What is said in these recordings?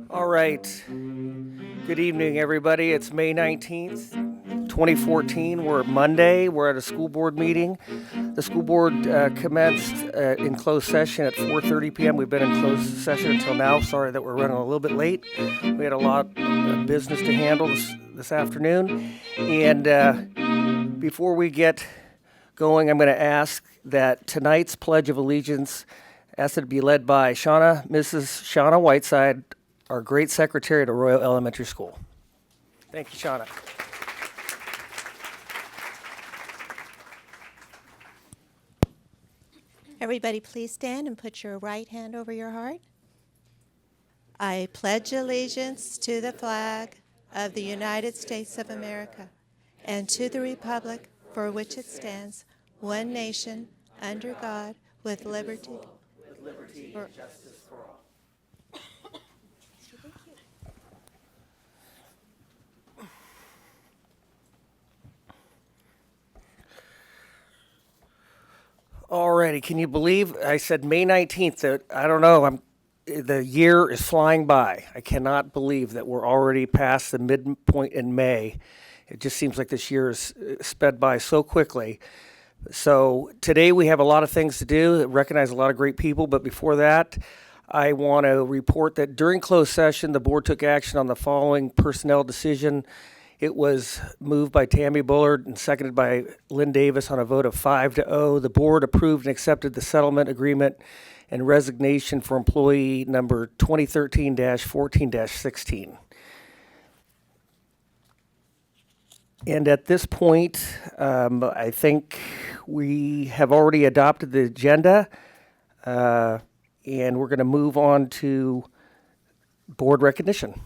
All right. Good evening, everybody. It's May 19th, 2014. We're at Monday. We're at a school board meeting. The school board commenced in closed session at 4:30 p.m. We've been in closed session until now. Sorry that we're running a little bit late. We had a lot of business to handle this afternoon. And before we get going, I'm going to ask that tonight's Pledge of Allegiance asked it to be led by Mrs. Shauna Whiteside, our great secretary at Arroyo Elementary School. Thank you, Shauna. Everybody please stand and put your right hand over your heart. I pledge allegiance to the flag of the United States of America and to the republic for which it stands, one nation, under God, with liberty. And justice for all. Alrighty, can you believe I said May 19th? I don't know. The year is flying by. I cannot believe that we're already past the midpoint in May. It just seems like this year is sped by so quickly. So today we have a lot of things to do, recognize a lot of great people, but before that, I want to report that during closed session, the board took action on the following personnel decision. It was moved by Tammy Bullard and seconded by Lynn Davis on a vote of 5-0. The board approved and accepted the settlement agreement and resignation for employee number 2013-14-16. And at this point, I think we have already adopted the agenda, and we're going to move on to board recognition.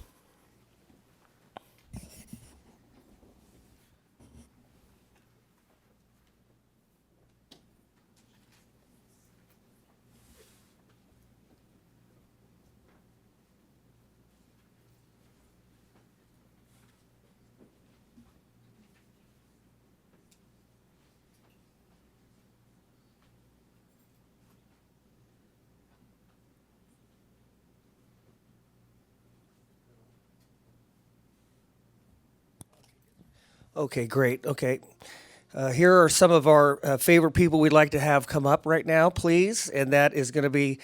Okay, great. Okay. Here are some of our favorite people we'd like to have come up right now, please. And that is going to be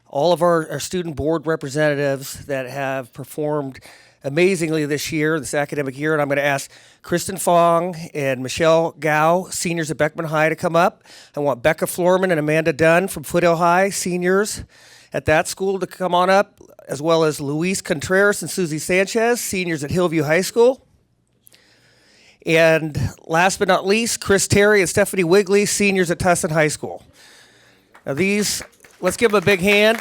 all of our student board representatives that have performed amazingly this academic year. And I'm going to ask Kristen Fong and Michelle Gao, seniors at Beckman High, to come up. I want Becca Florman and Amanda Dunn from Foothill High, seniors at that school, to come on up, as well as Luis Contreras and Susie Sanchez, seniors at Hillview High School. And last but not least, Chris Terry and Stephanie Wigley, seniors at Tustin High School. Now let's give them a big hand.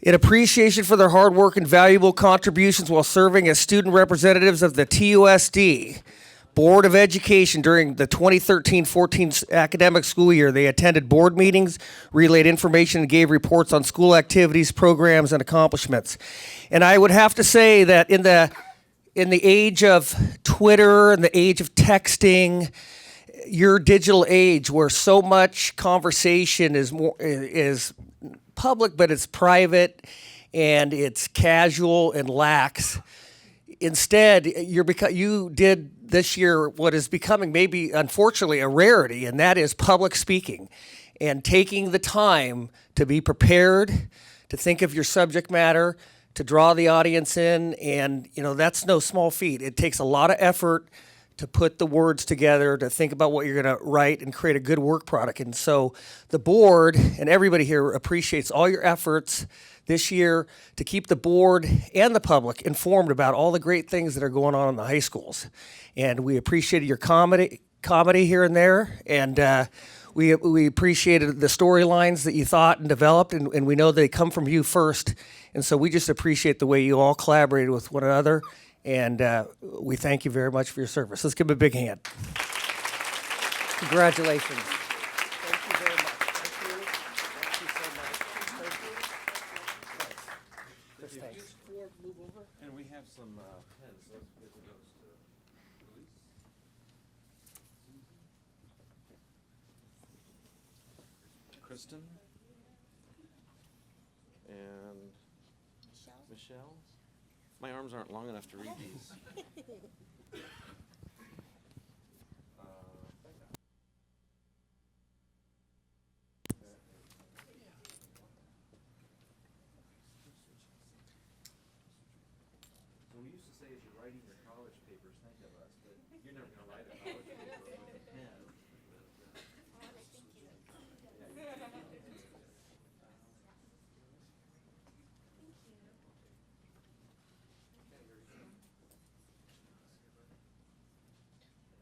In appreciation for their hard work and valuable contributions while serving as student representatives of the TUSD Board of Education during the 2013-14 academic school year, they attended board meetings, relayed information, and gave reports on school activities, programs, and accomplishments. And I would have to say that in the age of Twitter and the age of texting, your digital age, where so much conversation is public, but it's private and it's casual and lax. Instead, you did this year what is becoming maybe, unfortunately, a rarity, and that is public speaking and taking the time to be prepared, to think of your subject matter, to draw the audience in, and that's no small feat. It takes a lot of effort to put the words together, to think about what you're going to write and create a good work product. And so the board and everybody here appreciates all your efforts this year to keep the board and the public informed about all the great things that are going on in the high schools. And we appreciated your comedy here and there, and we appreciated the storylines that you thought and developed, and we know they come from you first. And so we just appreciate the way you all collaborated with one another, and we thank you very much for your service. Let's give them a big hand. Congratulations. Thank you very much. Thank you. Thank you so much. Thank you. Just thanks. Move over, and we have some pens. Let's get those to Luis. Tustin, and Michelle. My arms aren't long enough to read these. We used to say as you're writing your college papers, think of us, but you're never going to write a college paper with a pen.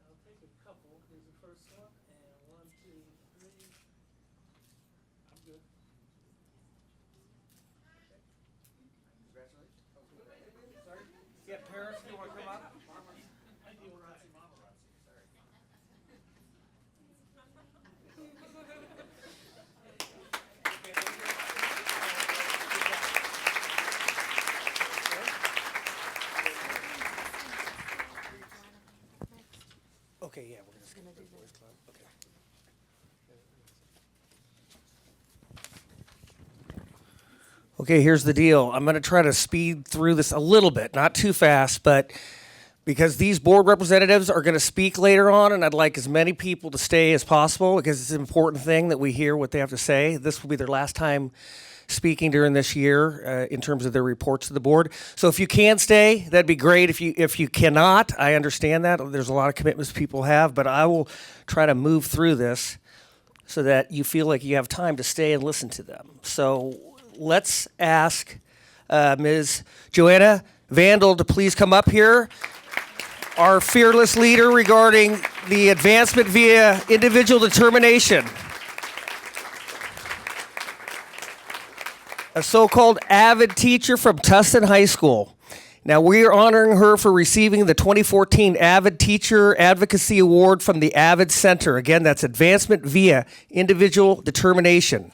I'll take a couple. Here's the first one, and 1, 2, 3. I'm good. Sorry? Yeah, parents, do you want to come up? I do Razzi, Mama Razzi. Sorry. Okay, yeah, we're just gonna do boys club. Okay. Okay, here's the deal. I'm going to try to speed through this a little bit, not too fast, but because these board representatives are going to speak later on, and I'd like as many people to stay as possible because it's an important thing that we hear what they have to say. This will be their last time speaking during this year in terms of their reports to the board. So if you can stay, that'd be great. If you cannot, I understand that. There's a lot of commitments people have, but I will try to move through this so that you feel like you have time to stay and listen to them. So let's ask Ms. Joanna Vandal to please come up here. Our fearless leader regarding the advancement via individual determination. A so-called avid teacher from Tustin High School. Now, we are honoring her for receiving the 2014 Avid Teacher Advocacy Award from the Avid Center. Again, that's advancement via individual determination.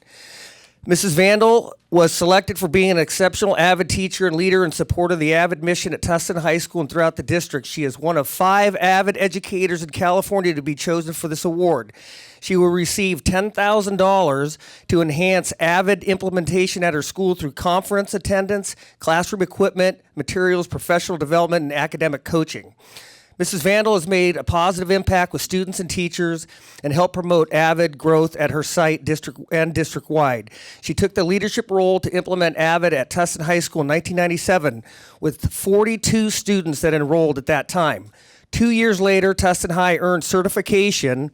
Mrs. Vandal was selected for being an exceptional Avid teacher and leader in support of the Avid mission at Tustin High School and throughout the district. She is one of 5 Avid educators in California to be chosen for this award. She will receive $10,000 to enhance Avid implementation at her school through conference attendance, classroom equipment, materials, professional development, and academic coaching. Mrs. Vandal has made a positive impact with students and teachers and helped promote Avid growth at her site district-wide. She took the leadership role to implement Avid at Tustin High School in 1997 with 42 students that enrolled at that time. 2 years later, Tustin High earned certification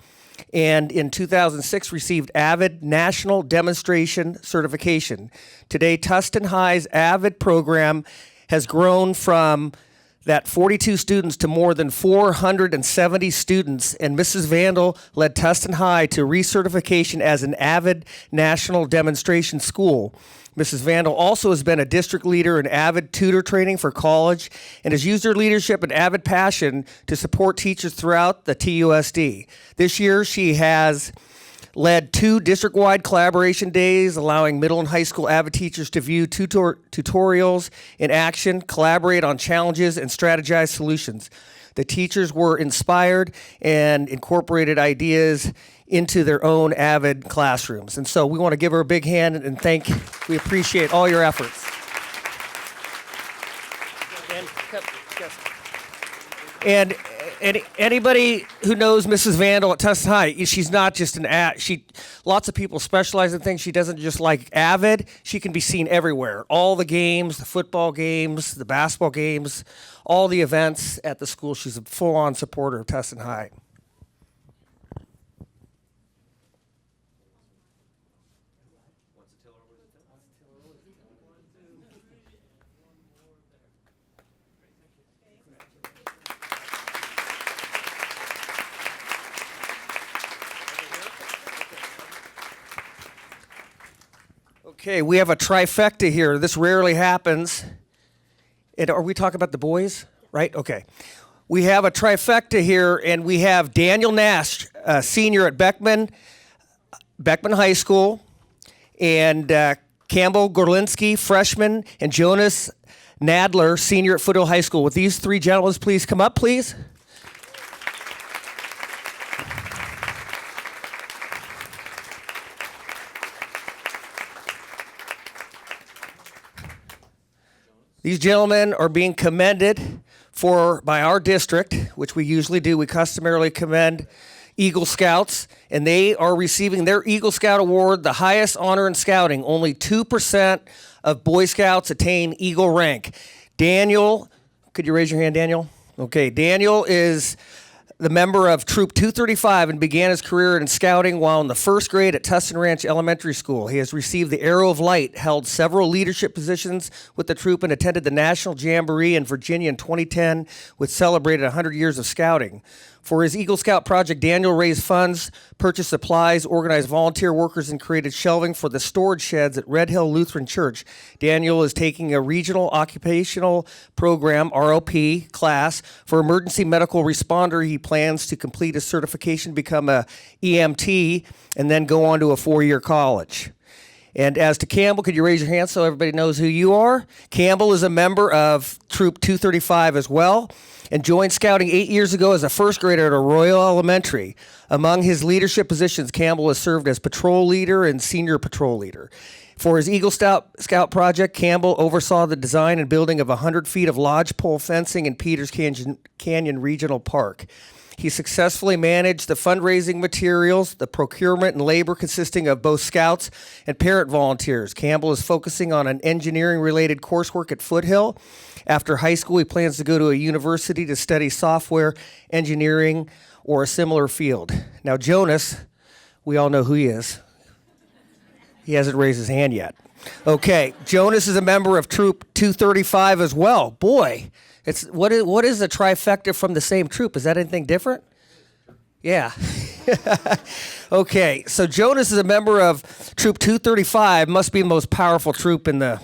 and in 2006 received Avid National Demonstration Certification. Today, Tustin High's Avid program has grown from that 42 students to more than 470 students, and Mrs. Vandal led Tustin High to recertification as an Avid National Demonstration School. Mrs. Vandal also has been a district leader in Avid tutor training for college and has used her leadership and Avid passion to support teachers throughout the TUSD. This year, she has led 2 district-wide collaboration days, allowing middle and high school Avid teachers to view tutorials in action, collaborate on challenges, and strategize solutions. The teachers were inspired and incorporated ideas into their own Avid classrooms. And so we want to give her a big hand and we appreciate all your efforts. And anybody who knows Mrs. Vandal at Tustin High, she's not just lots of people specialize in things. She doesn't just like Avid. She can be seen everywhere. All the games, the football games, the basketball games, all the events at the school. She's a full-on supporter of Tustin High. Okay, we have a trifecta here. This rarely happens. Are we talking about the boys? Right? Okay. We have a trifecta here, and we have Daniel Nash, senior at Beckman High School, and Campbell Gorlinski, freshman, and Jonas Nadler, senior at Foothill High School. Would these 3 gentlemen please come up, please? These gentlemen are being commended by our district, which we usually do. We customarily commend Eagle Scouts, and they are receiving their Eagle Scout Award, the highest honor in scouting. Only 2% of Boy Scouts attain Eagle rank. Daniel, could you raise your hand, Daniel? Okay, Daniel is the member of Troop 235 and began his career in scouting while in the first grade at Tustin Ranch Elementary School. He has received the Arrow of Light, held several leadership positions with the troop, and attended the National Jamboree in Virginia in 2010, which celebrated 100 years of scouting. For his Eagle Scout project, Daniel raised funds, purchased supplies, organized volunteer workers, and created shelving for the storage sheds at Red Hill Lutheran Church. Daniel is taking a regional occupational program, ROP, class for emergency medical responder. He plans to complete his certification, become a EMT, and then go on to a 4-year college. And as to Campbell, could you raise your hand so everybody knows who you are? Campbell is a member of Troop 235 as well, and joined scouting 8 years ago as a first grader at Arroyo Elementary. Among his leadership positions, Campbell has served as patrol leader and senior patrol leader. For his Eagle Scout project, Campbell oversaw the design and building of 100 feet of lodgepole fencing in Peters Canyon Regional Park. He successfully managed the fundraising materials, the procurement and labor consisting of both scouts and parent volunteers. Campbell is focusing on an engineering-related coursework at Foothill. After high school, he plans to go to a university to study software engineering or a similar field. Now, Jonas, we all know who he is. He hasn't raised his hand yet. Okay, Jonas is a member of Troop 235 as well. Boy, what is a trifecta from the same troop? Is that anything different? Yeah. Okay, so Jonas is a member of Troop 235, must be the most powerful troop in the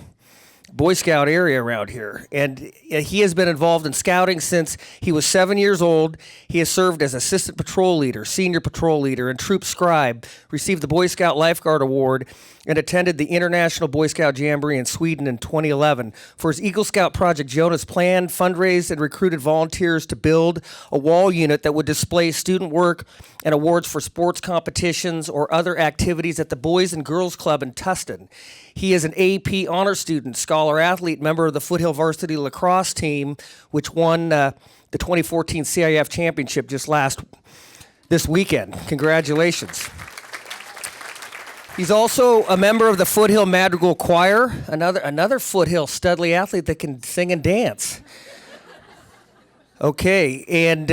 Boy Scout area around here. And he has been involved in scouting since he was 7 years old. He has served as assistant patrol leader, senior patrol leader, and troop scribe, received the Boy Scout Lifeguard Award, and attended the International Boy Scout Jamboree in Sweden in 2011. For his Eagle Scout project, Jonas planned, fundraised, and recruited volunteers to build a wall unit that would display student work and awards for sports competitions or other activities at the Boys and Girls Club in Tustin. He is an AP honor student, scholar athlete, member of the Foothill varsity lacrosse team, which won the 2014 CIF championship just this weekend. Congratulations. He's also a member of the Foothill Madrigal Choir, another Foothill Studley athlete that can sing and dance. Okay, and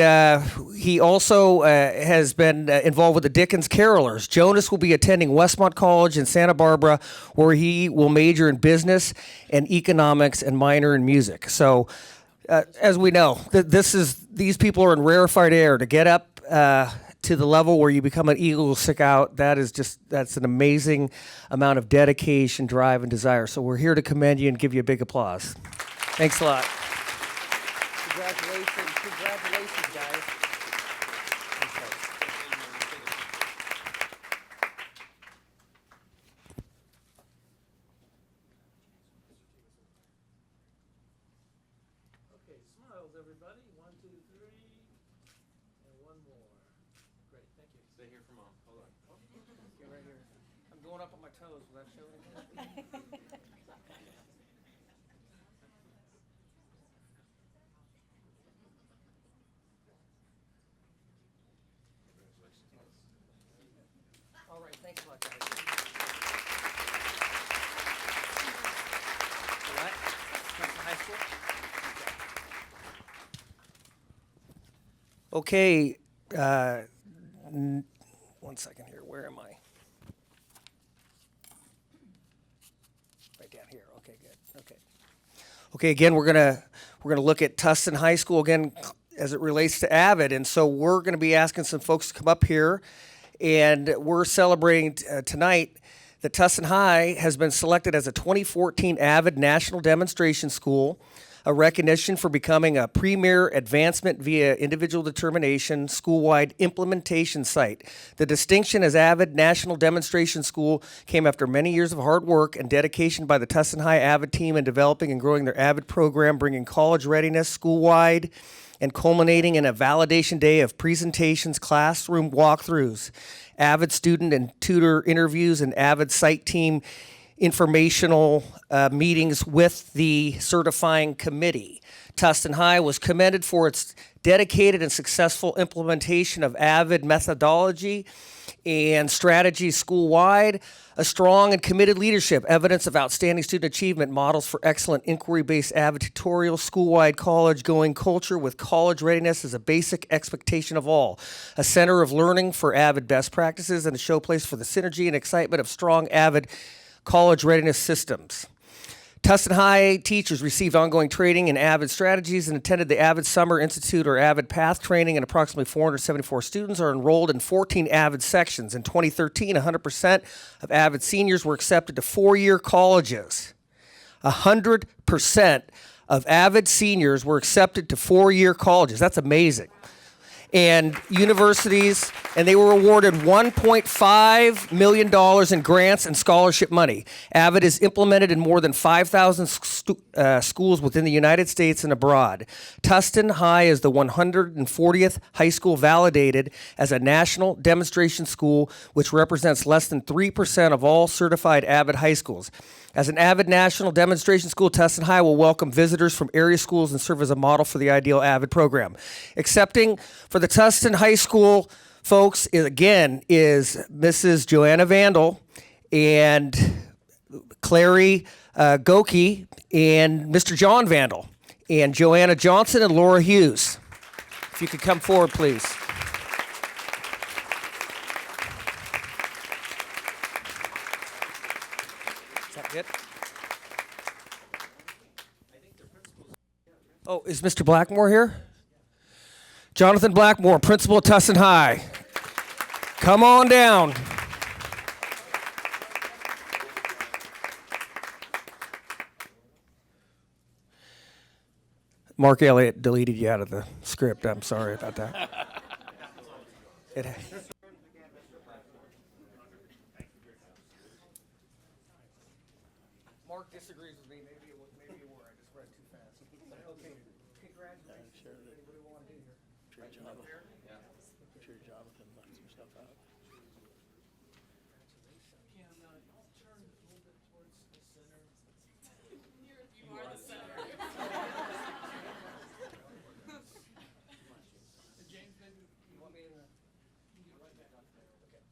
he also has been involved with the Dickens Carolers. Jonas will be attending Westmont College in Santa Barbara, where he will major in business and economics and minor in music. So, as we know, these people are in rarefied air. To get up to the level where you become an Eagle Scout, that's an amazing amount of dedication, drive, and desire. So we're here to commend you and give you a big applause. Thanks a lot. Congratulations, guys. Okay, smiles, everybody. 1, 2, 3, and one more. Great, thank you. Stay here for mom. Hold on. Get right here. I'm going up on my toes. Will that show anything? All right, thanks a lot, guys. What? That's the high school? Okay, one second here. Where am I? Right down here. Okay, good. Okay. Okay, again, we're gonna look at Tustin High School again as it relates to Avid, and so we're gonna be asking some folks to come up here. And we're celebrating tonight that Tustin High has been selected as a 2014 Avid National Demonstration School, a recognition for becoming a premier advancement via individual determination school-wide implementation site. The distinction as Avid National Demonstration School came after many years of hard work and dedication by the Tustin High Avid team in developing and growing their Avid program, bringing college readiness school-wide, and culminating in a validation day of presentations, classroom walkthroughs, Avid student and tutor interviews, and Avid site team informational meetings with the certifying committee. Tustin High was commended for its dedicated and successful implementation of AVID methodology and strategies school-wide, a strong and committed leadership, evidence of outstanding student achievement, models for excellent inquiry-based AVID tutorial, school-wide college-going culture with college readiness as a basic expectation of all, a center of learning for AVID best practices, and a showplace for the synergy and excitement of strong AVID college readiness systems. Tustin High teachers received ongoing training in AVID strategies and attended the AVID Summer Institute or AVID Path training, and approximately 474 students are enrolled in 14 AVID sections. In 2013, 100% of AVID seniors were accepted to four-year colleges. 100% of AVID seniors were accepted to four-year colleges. That's amazing. And universities, and they were awarded $1.5 million in grants and scholarship money. AVID is implemented in more than 5,000 schools within the United States and abroad. Tustin High is the 140th high school validated as a national demonstration school, which represents less than 3% of all certified AVID high schools. As an AVID national demonstration school, Tustin High will welcome visitors from area schools and serve as a model for the ideal AVID program. Accepting for the Tustin High School folks is Mrs. Joanna Vandal and Clary Goki and Mr. John Vandal and Joanna Johnson and Laura Hughes. If you could come forward, please. Is that good? Oh, is Mr. Blackmore here? Jonathan Blackmore, principal at Tustin High. Come on down. Mark Elliott deleted you out of the script. I'm sorry about that. Mark disagrees with me. Maybe you were. I just read too fast. Okay. Congratulations. What do we want to do here? Sure, Jonathan left some stuff out. Can turn a little bit towards the center. You are the center. James, maybe you want me to get right back up there. Okay.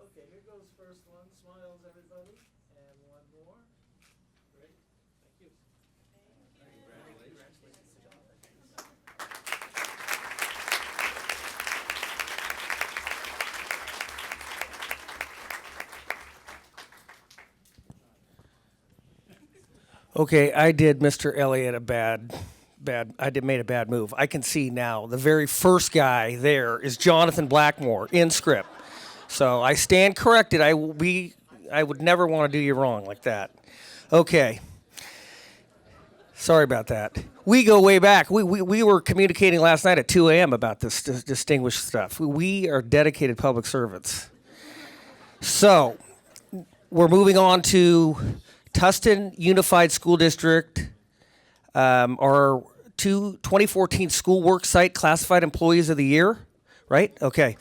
Okay, here goes first one. Smiles, everybody. And one more. Great. Thank you. Okay, I did Mr. Elliott made a bad move. I can see now the very first guy there is Jonathan Blackmore in script. So I stand corrected. I would never want to do you wrong like that. Okay. Sorry about that. We go way back. We were communicating last night at 2 a.m. about this distinguished stuff. We are dedicated public servants. So we're moving on to Tustin Unified School District, our 2014 School Work Site Classified Employees of the Year, right? Okay.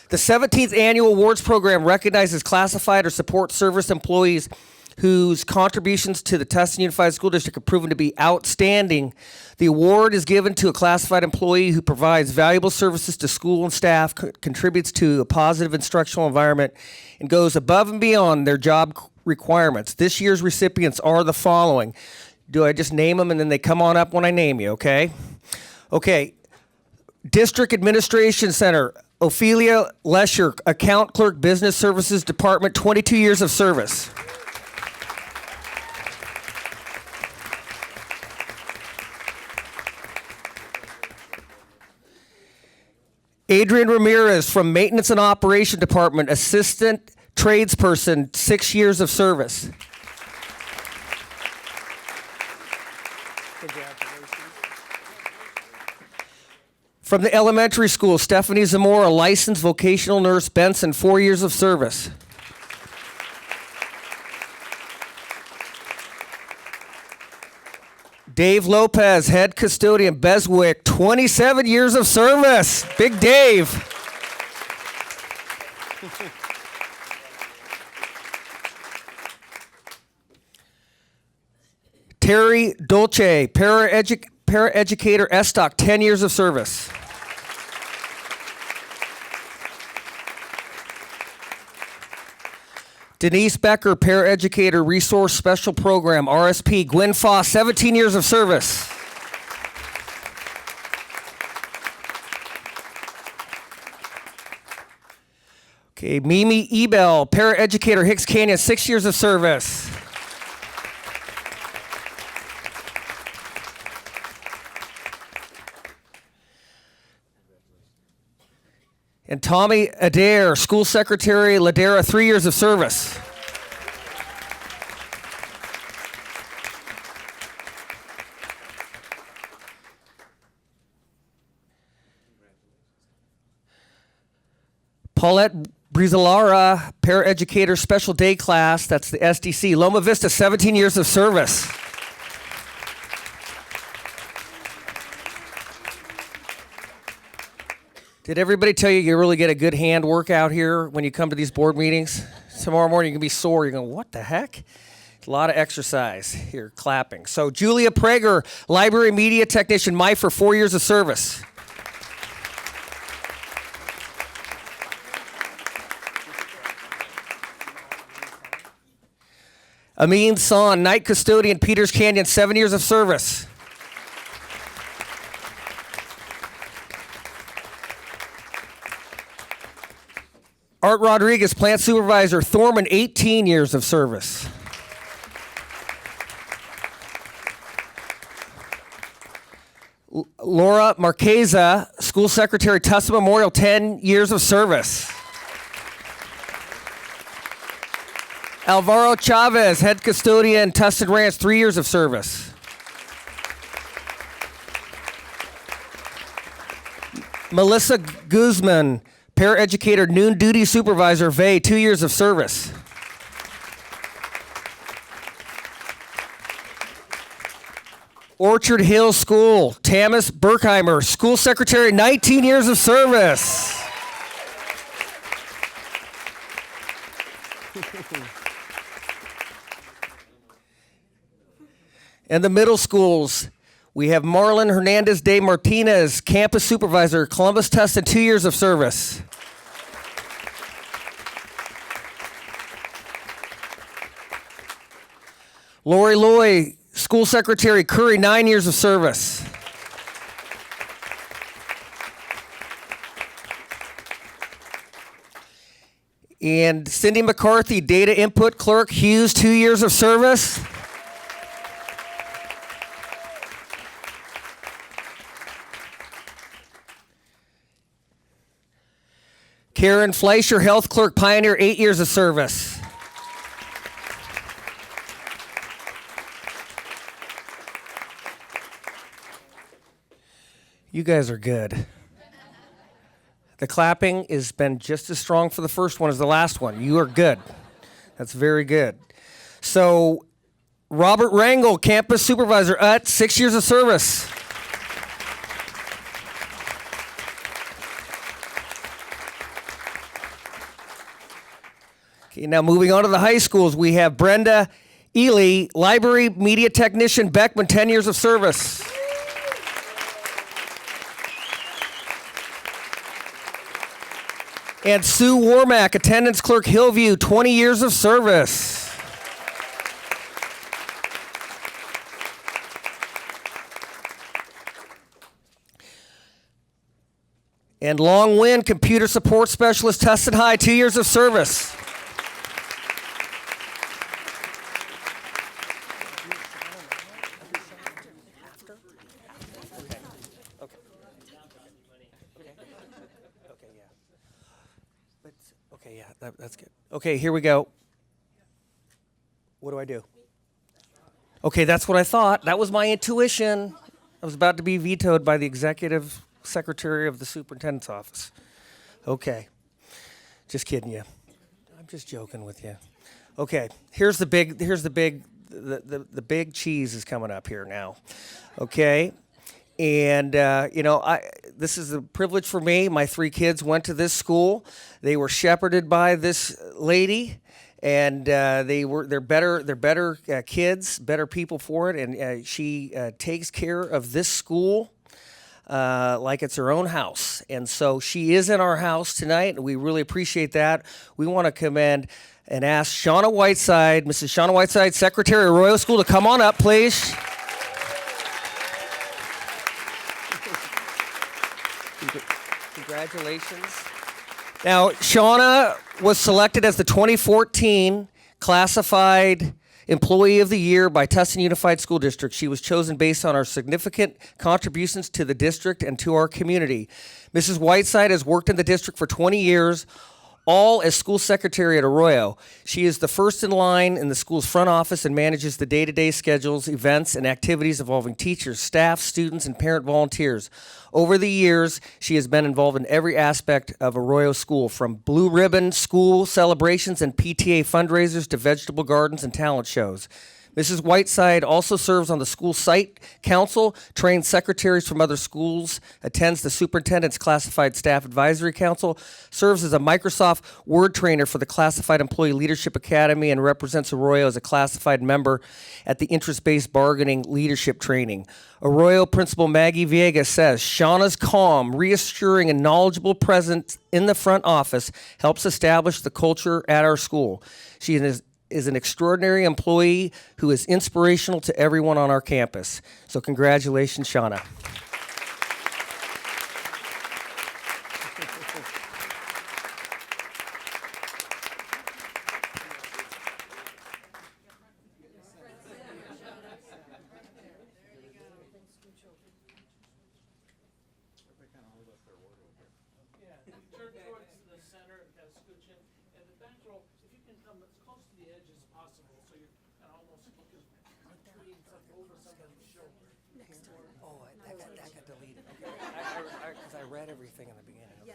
The 17th Annual Awards Program recognizes classified or support service employees whose contributions to the Tustin Unified School District have proven to be outstanding. The award is given to a classified employee who provides valuable services to school and staff, contributes to a positive instructional environment, and goes above and beyond their job requirements. This year's recipients are the following. Do I just name them and then they come on up when I name you, okay? Okay. District Administration Center, Ophelia Lesher, Account Clerk, Business Services Department, 22 years of service. Adrian Ramirez from Maintenance and Operation Department, Assistant Tradesperson, 6 years of service. From the elementary school, Stephanie Zamora, licensed vocational nurse, Benson, 4 years of service. Dave Lopez, head custodian, Beswick, 27 years of service. Big Dave. Terry Dolce, paraeducator, Estock, 10 years of service. Denise Becker, paraeducator, resource special program, RSP, Gwen Foss, 17 years of service. Okay, Mimi Ebel, paraeducator, Hicks Canyon, 6 years of service. And Tommy Adair, school secretary, Ladera, 3 years of service. Paulette Brizolara, paraeducator, special day class, that's the SDC, Loma Vista, 17 years of service. Did everybody tell you you really get a good hand workout here when you come to these board meetings? Tomorrow morning you're going to be sore. You're going, what the heck? A lot of exercise here, clapping. So Julia Prager, library media technician, MIFR, 4 years of service. Amin San, night custodian, Peters Canyon, 7 years of service. Art Rodriguez, plant supervisor, Thorman, 18 years of service. Laura Marqueza, school secretary, Tustin Memorial, 10 years of service. Alvaro Chavez, head custodian, Tustin Ranch, 3 years of service. Melissa Guzman, paraeducator, noon duty supervisor, VA, 2 years of service. Orchard Hill School, Tamis Berkheimer, school secretary, 19 years of service. And the middle schools, we have Marlon Hernandez de Martinez, campus supervisor, Columbus Tustin, 2 years of service. Lori Loy, school secretary, Curry, 9 years of service. And Cindy McCarthy, data input clerk, Hughes, 2 years of service. Karen Fleischer, health clerk, Pioneer, 8 years of service. You guys are good. The clapping has been just as strong for the first one as the last one. You are good. That's very good. So, Robert Rangel, campus supervisor, 6 years of service. Okay, now moving on to the high schools, we have Brenda Ely, library media technician, Beckman, 10 years of service. And Sue Warmack, attendance clerk, Hillview, 20 years of service. And Long Win, computer support specialist, Tustin High, 2 years of service. Okay, yeah, that's good. Okay, here we go. What do I do? Okay, that's what I thought. That was my intuition. I was about to be vetoed by the executive secretary of the superintendent's office. Okay, just kidding you. I'm just joking with you. Okay, here's the big the big cheese is coming up here now. Okay. And this is a privilege for me. My 3 kids went to this school. They were shepherded by this lady, and they're better kids, better people for it. And she takes care of this school like it's her own house. And so she is in our house tonight, and we really appreciate that. We want to commend and ask Shauna Whiteside, Mrs. Shauna Whiteside, Secretary of Arroyo School, to come on up, please. Congratulations. Now, Shauna was selected as the 2014 Classified Employee of the Year by Tustin Unified School District. She was chosen based on our significant contributions to the district and to our community. Mrs. Whiteside has worked in the district for 20 years, all as school secretary at Arroyo. She is the first in line in the school's front office and manages the day-to-day schedules, events, and activities involving teachers, staff, students, and parent volunteers. Over the years, she has been involved in every aspect of Arroyo School, from blue ribbon school celebrations and PTA fundraisers to vegetable gardens and talent shows. Mrs. Whiteside also serves on the school site council, trains secretaries from other schools, attends the superintendent's classified staff advisory council, serves as a Microsoft Word trainer for the Classified Employee Leadership Academy, and represents Arroyo as a classified member at the interest-based bargaining leadership training. Arroyo Principal Maggie Villegas says, Shauna's calm, reassuring, and knowledgeable presence in the front office helps establish the culture at our school. She is an extraordinary employee who is inspirational to everyone on our campus. So congratulations, Shauna. Yeah, turn towards the center and kind of scooch in. And the back row, if you can come as close to the edge as possible, so you're kind of almost looking between over somebody's shoulder. Oh, that got deleted. Because I read everything in the beginning. Can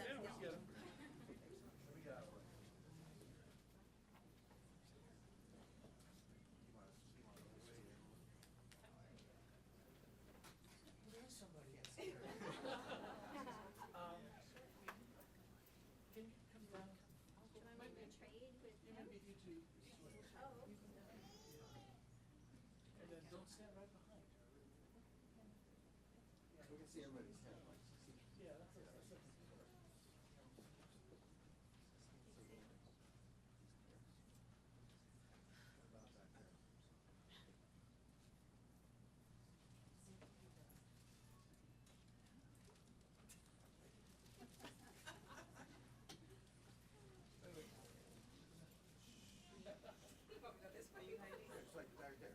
you come down? Maybe you two. And then don't stand right behind her. We can see everybody's head. Yeah, that's it. It's like right there.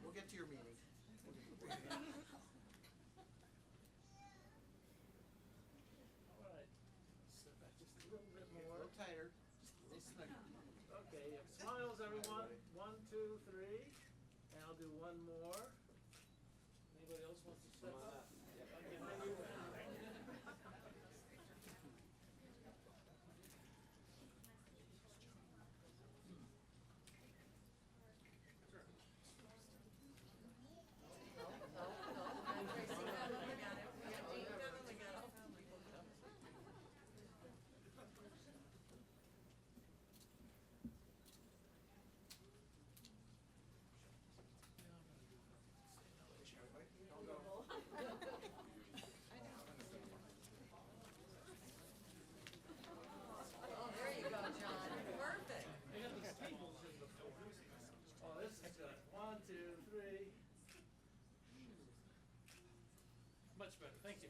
We'll get to your meeting. All right. Step back just a little bit A more. little tighter, a little snugger. Okay, smiles, everyone. 1, 2, 3. And I'll do one more. Anybody else wants to step up? Okay, then you win. Oh, this is good. 1, 2, 3. Much better. Thank you.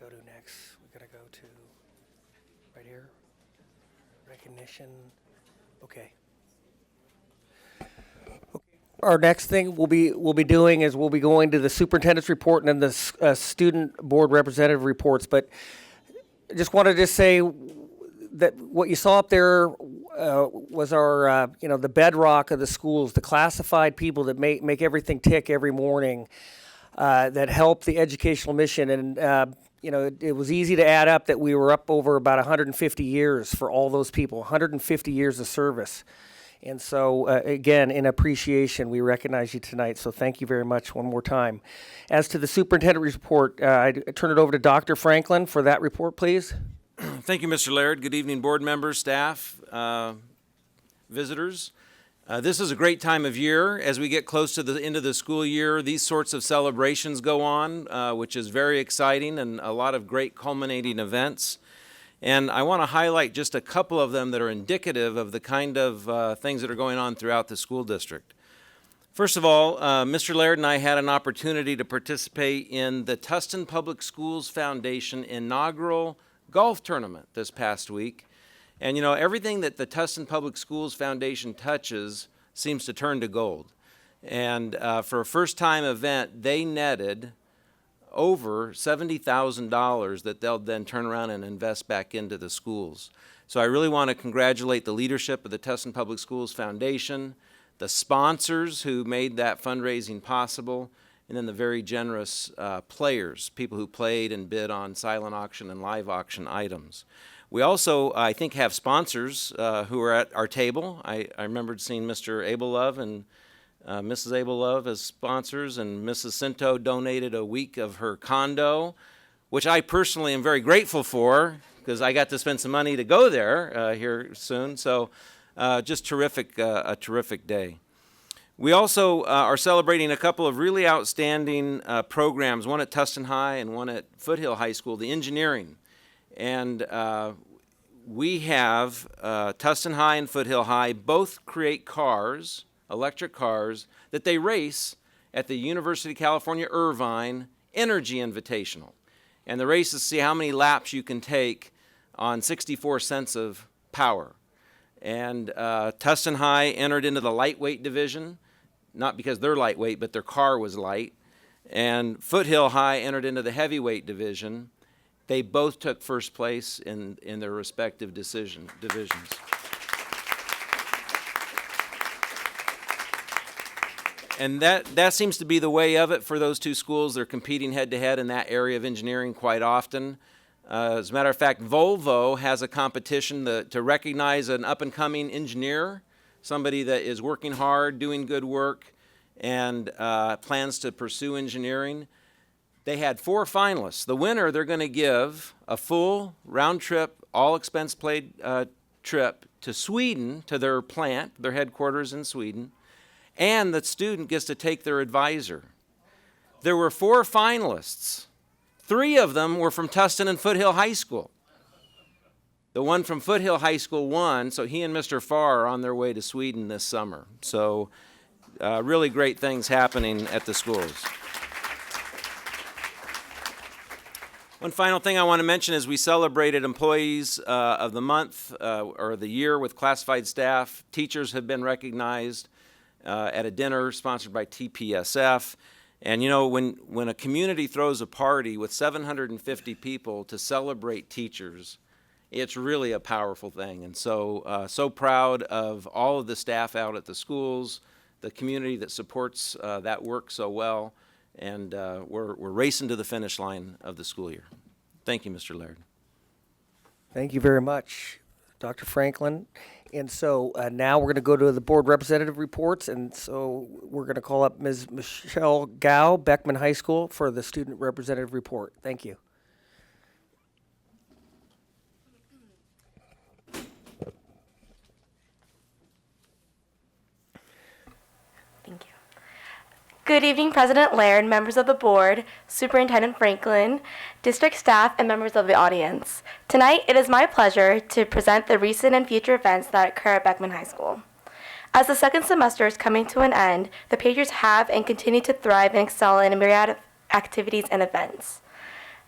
go to next? We gotta go to right here. Recognition. Okay. Our next thing we'll be doing is we'll be going to the superintendent's report and then the student board representative reports. But I just wanted to say that what you saw up there was our the bedrock of the schools, the classified people that make everything tick every morning, that help the educational mission. And it was easy to add up that we were up over about 150 years for all those people, 150 years of service. And so, again, in appreciation, we recognize you tonight. So thank you very much one more time. As to the superintendent report, I turn it over to Dr. Franklin for that report, please. Thank you, Mr. Laird. Good evening, board members, staff, visitors. This is a great time of year. As we get close to the end of the school year, these sorts of celebrations go on, which is very exciting, and a lot of great culminating events. And I want to highlight just a couple of them that are indicative of the kind of things that are going on throughout the school district. First of all, Mr. Laird and I had an opportunity to participate in the Tustin Public Schools Foundation inaugural golf tournament this past week. And everything that the Tustin Public Schools Foundation touches seems to turn to gold. And for a first-time event, they netted over $70,000 that they'll then turn around and invest back into the schools. So I really want to congratulate the leadership of the Tustin Public Schools Foundation, the sponsors who made that fundraising possible, and then the very generous players, people who played and bid on silent auction and live auction items. We also, I think, have sponsors who are at our table. I remembered seeing Mr. Abelove and Mrs. Abelove as sponsors, and Mrs. Cinto donated a week of her condo, which I personally am very grateful for because I got to spend some money to go there here soon. So just terrific, a terrific day. We also are celebrating a couple of really outstanding programs, one at Tustin High and one at Foothill High School, the engineering. And we have Tustin High and Foothill High both create cars, electric cars, that they race at the University of California, Irvine Energy Invitational. And the race is to see how many laps you can take on 64 cents of power. And Tustin High entered into the lightweight division, not because they're lightweight, but their car was light. And Foothill High entered into the heavyweight division. They both took first place in their respective divisions. And that seems to be the way of it for those two schools. They're competing head-to-head in that area of engineering quite often. As a matter of fact, Volvo has a competition to recognize an up-and-coming engineer, somebody that is working hard, doing good work, and plans to pursue engineering. They had 4 finalists. The winner, they're going to give a full round-trip, all-expense-paid trip to Sweden, to their plant, their headquarters in Sweden, and the student gets to take their advisor. There were 4 finalists. 3 of them were from Tustin and Foothill High School. The one from Foothill High School won, so he and Mr. Farr are on their way to Sweden this summer. So really great things happening at the schools. One final thing I want to mention is we celebrated Employees of the Month or the year with classified staff. Teachers have been recognized at a dinner sponsored by TPSF. And when a community throws a party with 750 people to celebrate teachers, it's really a powerful thing. And so proud of all of the staff out at the schools, the community that supports that work so well. And we're racing to the finish line of the school year. Thank you, Mr. Laird. Thank you very much, Dr. Franklin. And so now we're going to go to the board representative reports. And so we're going to call up Ms. Michelle Gao, Beckman High School, for the student representative report. Thank you. Thank you. Good evening, President Laird, members of the board, Superintendent Franklin, district staff, and members of the audience. Tonight, it is my pleasure to present the recent and future events that occur at Beckman High School. As the second semester is coming to an end, the Patriots have and continue to thrive and excel in a myriad of activities and events.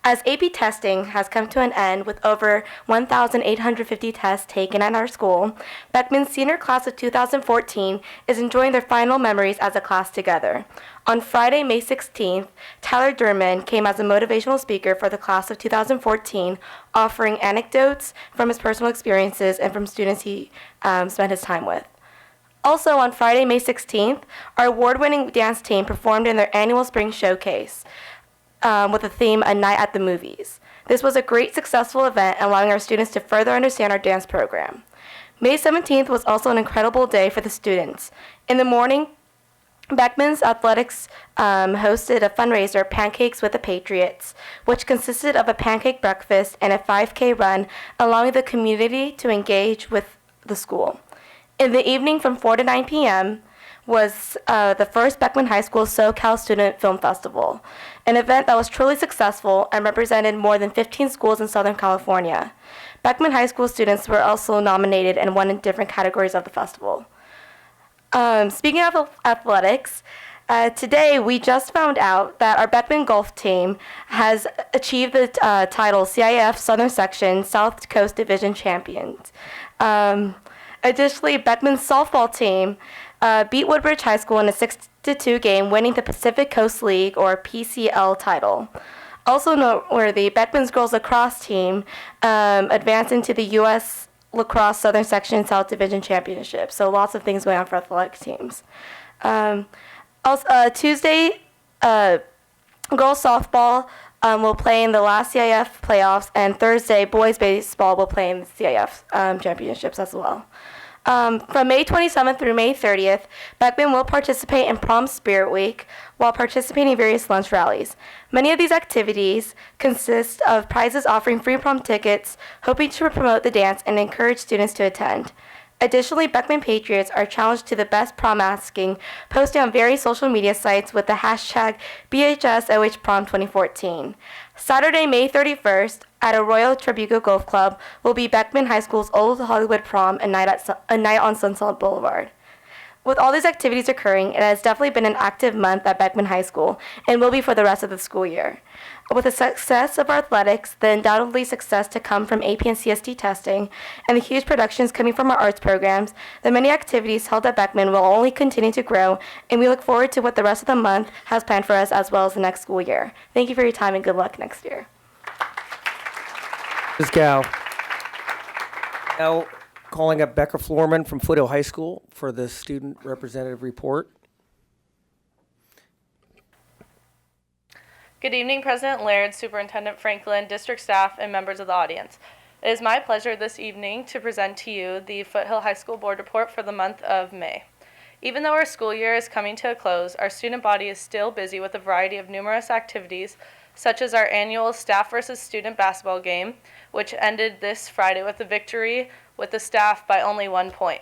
As AP testing has come to an end with over 1,850 tests taken at our school, Beckman's senior class of 2014 is enjoying their final memories as a class together. On Friday, May 16th, Tyler Durman came as a motivational speaker for the class of 2014, offering anecdotes from his personal experiences and from students he spent his time with. Also on Friday, May 16th, our award-winning dance team performed in their annual spring showcase with the theme A Night at the Movies. This was a great successful event, allowing our students to further understand our dance program. May 17th was also an incredible day for the students. In the morning, Beckman's Athletics hosted a fundraiser, Pancakes with the Patriots, which consisted of a pancake breakfast and a 5K run, allowing the community to engage with the school. In the evening from 4 to 9 p.m. was the first Beckman High School SoCal Student Film Festival, an event that was truly successful and represented more than 15 schools in Southern California. Beckman High School students were also nominated and won in different categories of the festival. Speaking of athletics, today we just found out that our Beckman golf team has achieved the title CIF Southern Section South Coast Division Champions. Additionally, Beckman's softball team beat Woodbridge High School in a 6-2 game, winning the Pacific Coast League, or PCL, title. Also noteworthy, Beckman's girls lacrosse team advanced into the U.S. Lacrosse Southern Section South Division Championship. So lots of things going on for athletic teams. Tuesday, girls softball will play in the last CIF playoffs, and Thursday, boys baseball will play in the CIF championships as well. From May 27th through May 30th, Beckman will participate in Prom Spirit Week while participating in various lunch rallies. Many of these activities consist of prizes offering free prom tickets, hoping to promote the dance and encourage students to attend. Additionally, Beckman Patriots are challenged to the best prom masking, posting on various social media sites with the hashtag BHSOHProm 2014. Saturday, May 31st, at Arroyo Trabuco Golf Club will be Beckman High School's Old Hollywood Prom, a night on Sunset Boulevard. With all these activities occurring, it has definitely been an active month at Beckman High School and will be for the rest of the school year. With the success of our athletics, the undoubtedly success to come from AP and CST testing, and the huge productions coming from our arts programs, the many activities held at Beckman will only continue to grow, and we look forward to what the rest of the month has planned for us as well as the next school year. Thank you for your time and good luck next year. Ms. Gow. Now calling up Becca Florman from Foothill High School for the student representative report. Good evening, President Laird, Superintendent Franklin, district staff, and members of the audience. It is my pleasure this evening to present to you the Foothill High School Board Report for the month of May. Even though our school year is coming to a close, our student body is still busy with a variety of numerous activities, such as our annual staff versus student basketball game, which ended this Friday with a victory with the staff by only 1 point.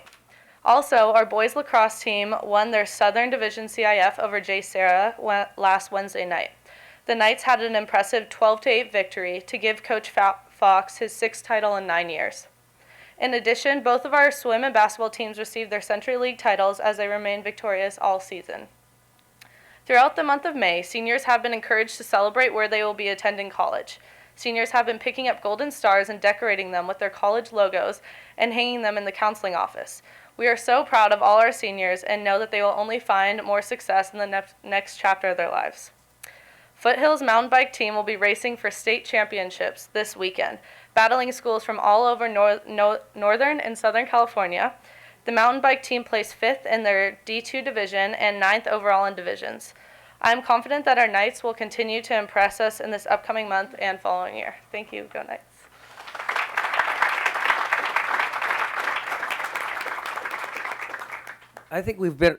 Also, our boys lacrosse team won their Southern Division CIF over J. Sarah last Wednesday night. The Knights had an impressive 12-8 victory to give Coach Fox his 6th title in 9 years. In addition, both of our swim and basketball teams received their Century League titles as they remain victorious all season. Throughout the month of May, seniors have been encouraged to celebrate where they will be attending college. Seniors have been picking up golden stars and decorating them with their college logos and hanging them in the counseling office. We are so proud of all our seniors and know that they will only find more success in the next chapter of their lives. Foothill's mountain bike team will be racing for state championships this weekend, battling schools from all over Northern and Southern California. The mountain bike team placed 5th in their D2 division and 9th overall in divisions. I am confident that our Knights will continue to impress us in this upcoming month and following year. Thank you. Go Knights. I think we've been,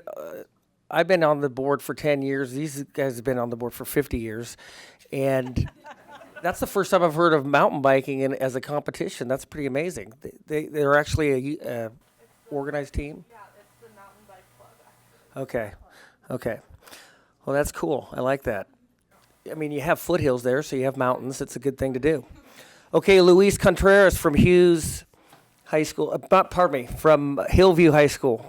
I've been on the board for 10 years. These guys have been on the board for 50 years. And that's the first time I've heard of mountain biking as a competition. That's pretty amazing. They're actually a organized team? Yeah, it's the Mountain Bike Club, actually. Okay. Well, that's cool. I like that. I mean, you have foothills there, so you have mountains. It's a good thing to do. Okay, Luis Contreras from Hughes High School. From Hillview High School.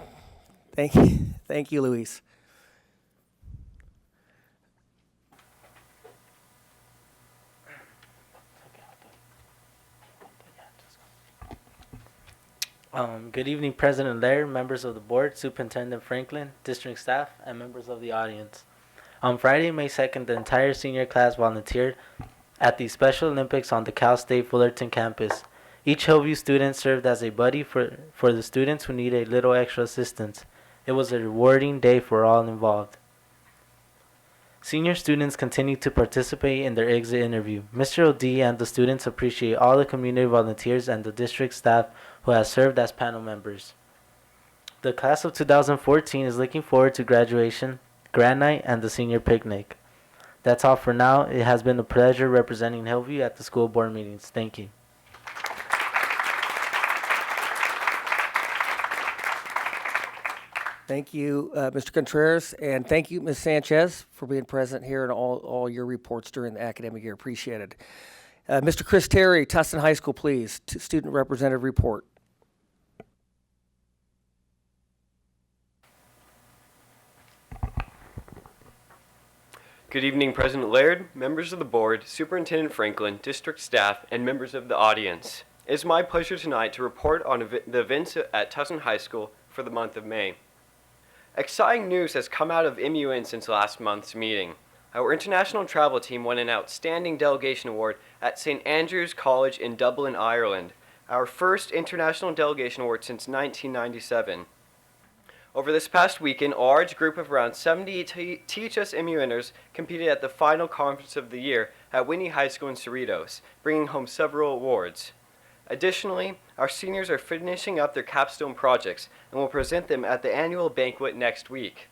Thank you, Luis. Good evening, President Laird, members of the board, Superintendent Franklin, district staff, and members of the audience. On Friday, May 2nd, the entire senior class volunteered at the Special Olympics on the Cal State Fullerton campus. Each Hillview student served as a buddy for the students who need a little extra assistance. It was a rewarding day for all involved. Senior students continue to participate in their exit interview. Mr. O'D and the students appreciate all the community volunteers and the district staff who have served as panel members. The class of 2014 is looking forward to graduation, grand night, and the senior picnic. That's all for now. It has been a pleasure representing Hillview at the school board meetings. Thank you. Thank you, Mr. Contreras, and thank you, Ms. Sanchez, for being present here and all your reports during the academic year. Appreciated. Mr. Chris Terry, Tustin High School, please. Student representative report. Good evening, President Laird, members of the board, Superintendent Franklin, district staff, and members of the audience. It is my pleasure tonight to report on the events at Tustin High School for the month of May. Exciting news has come out of MUN since last month's meeting. Our international travel team won an outstanding delegation award at St. Andrew's College in Dublin, Ireland, our first international delegation award since 1997. Over this past weekend, a large group of around 70 THS MUNers competed at the final conference of the year at Whitney High School in Cerritos, bringing home several awards. Additionally, our seniors are finishing up their capstone projects and will present them at the annual banquet next week.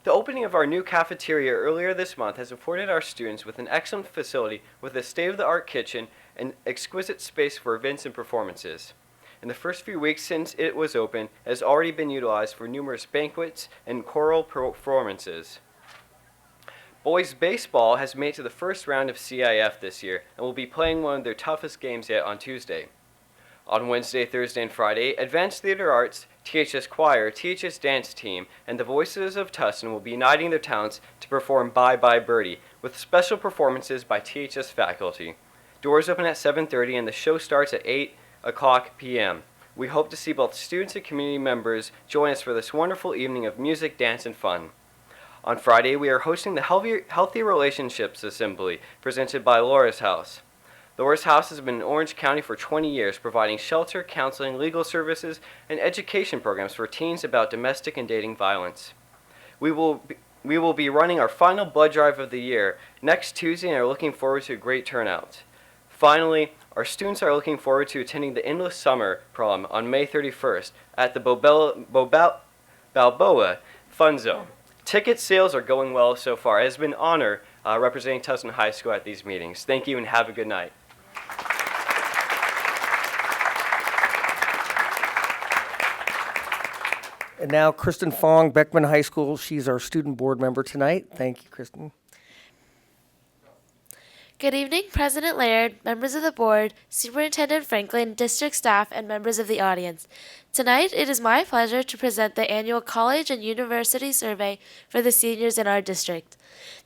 The opening of our new cafeteria earlier this month has afforded our students with an excellent facility with a state-of-the-art kitchen and exquisite space for events and performances. In the first few weeks since it was open, it has already been utilized for numerous banquets and choral performances. Boys baseball has made it to the first round of CIF this year and will be playing one of their toughest games yet on Tuesday. On Wednesday, Thursday, and Friday, Advanced Theater Arts, THS Choir, THS Dance Team, and the Voices of Tustin will be uniting their talents to perform Bye Bye Birdie with special performances by THS faculty. Doors open at 7:30 and the show starts at 8:00 p.m. We hope to see both students and community members join us for this wonderful evening of music, dance, and fun. On Friday, we are hosting the Healthy Relationships Assembly, presented by Laura's House. Laura's House has been in Orange County for 20 years, providing shelter, counseling, legal services, and education programs for teens about domestic and dating violence. We will be running our final blood drive of the year next Tuesday and are looking forward to a great turnout. Finally, our students are looking forward to attending the Endless Summer Prom on May 31st at the Balboa Fun Zone. Ticket sales are going well so far. It has been an honor representing Tustin High School at these meetings. Thank you and have a good night. And now Kristen Fong, Beckman High School. She's our student board member tonight. Thank you, Kristen. Good evening, President Laird, members of the board, Superintendent Franklin, district staff, and members of the audience. Tonight, it is my pleasure to present the annual college and university survey for the seniors in our district.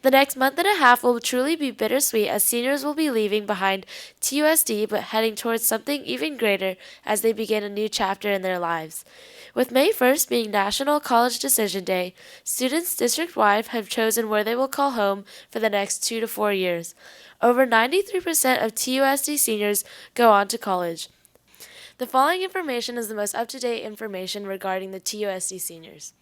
The next month and a half will truly be bittersweet as seniors will be leaving behind TUSD but heading towards something even greater as they begin a new chapter in their lives. With May 1st being National College Decision Day, students district-wide have chosen where they will call home for the next 2 to 4 years. Over 93% of TUSD seniors go on to college. The following information is the most up-to-date information regarding the TUSD seniors.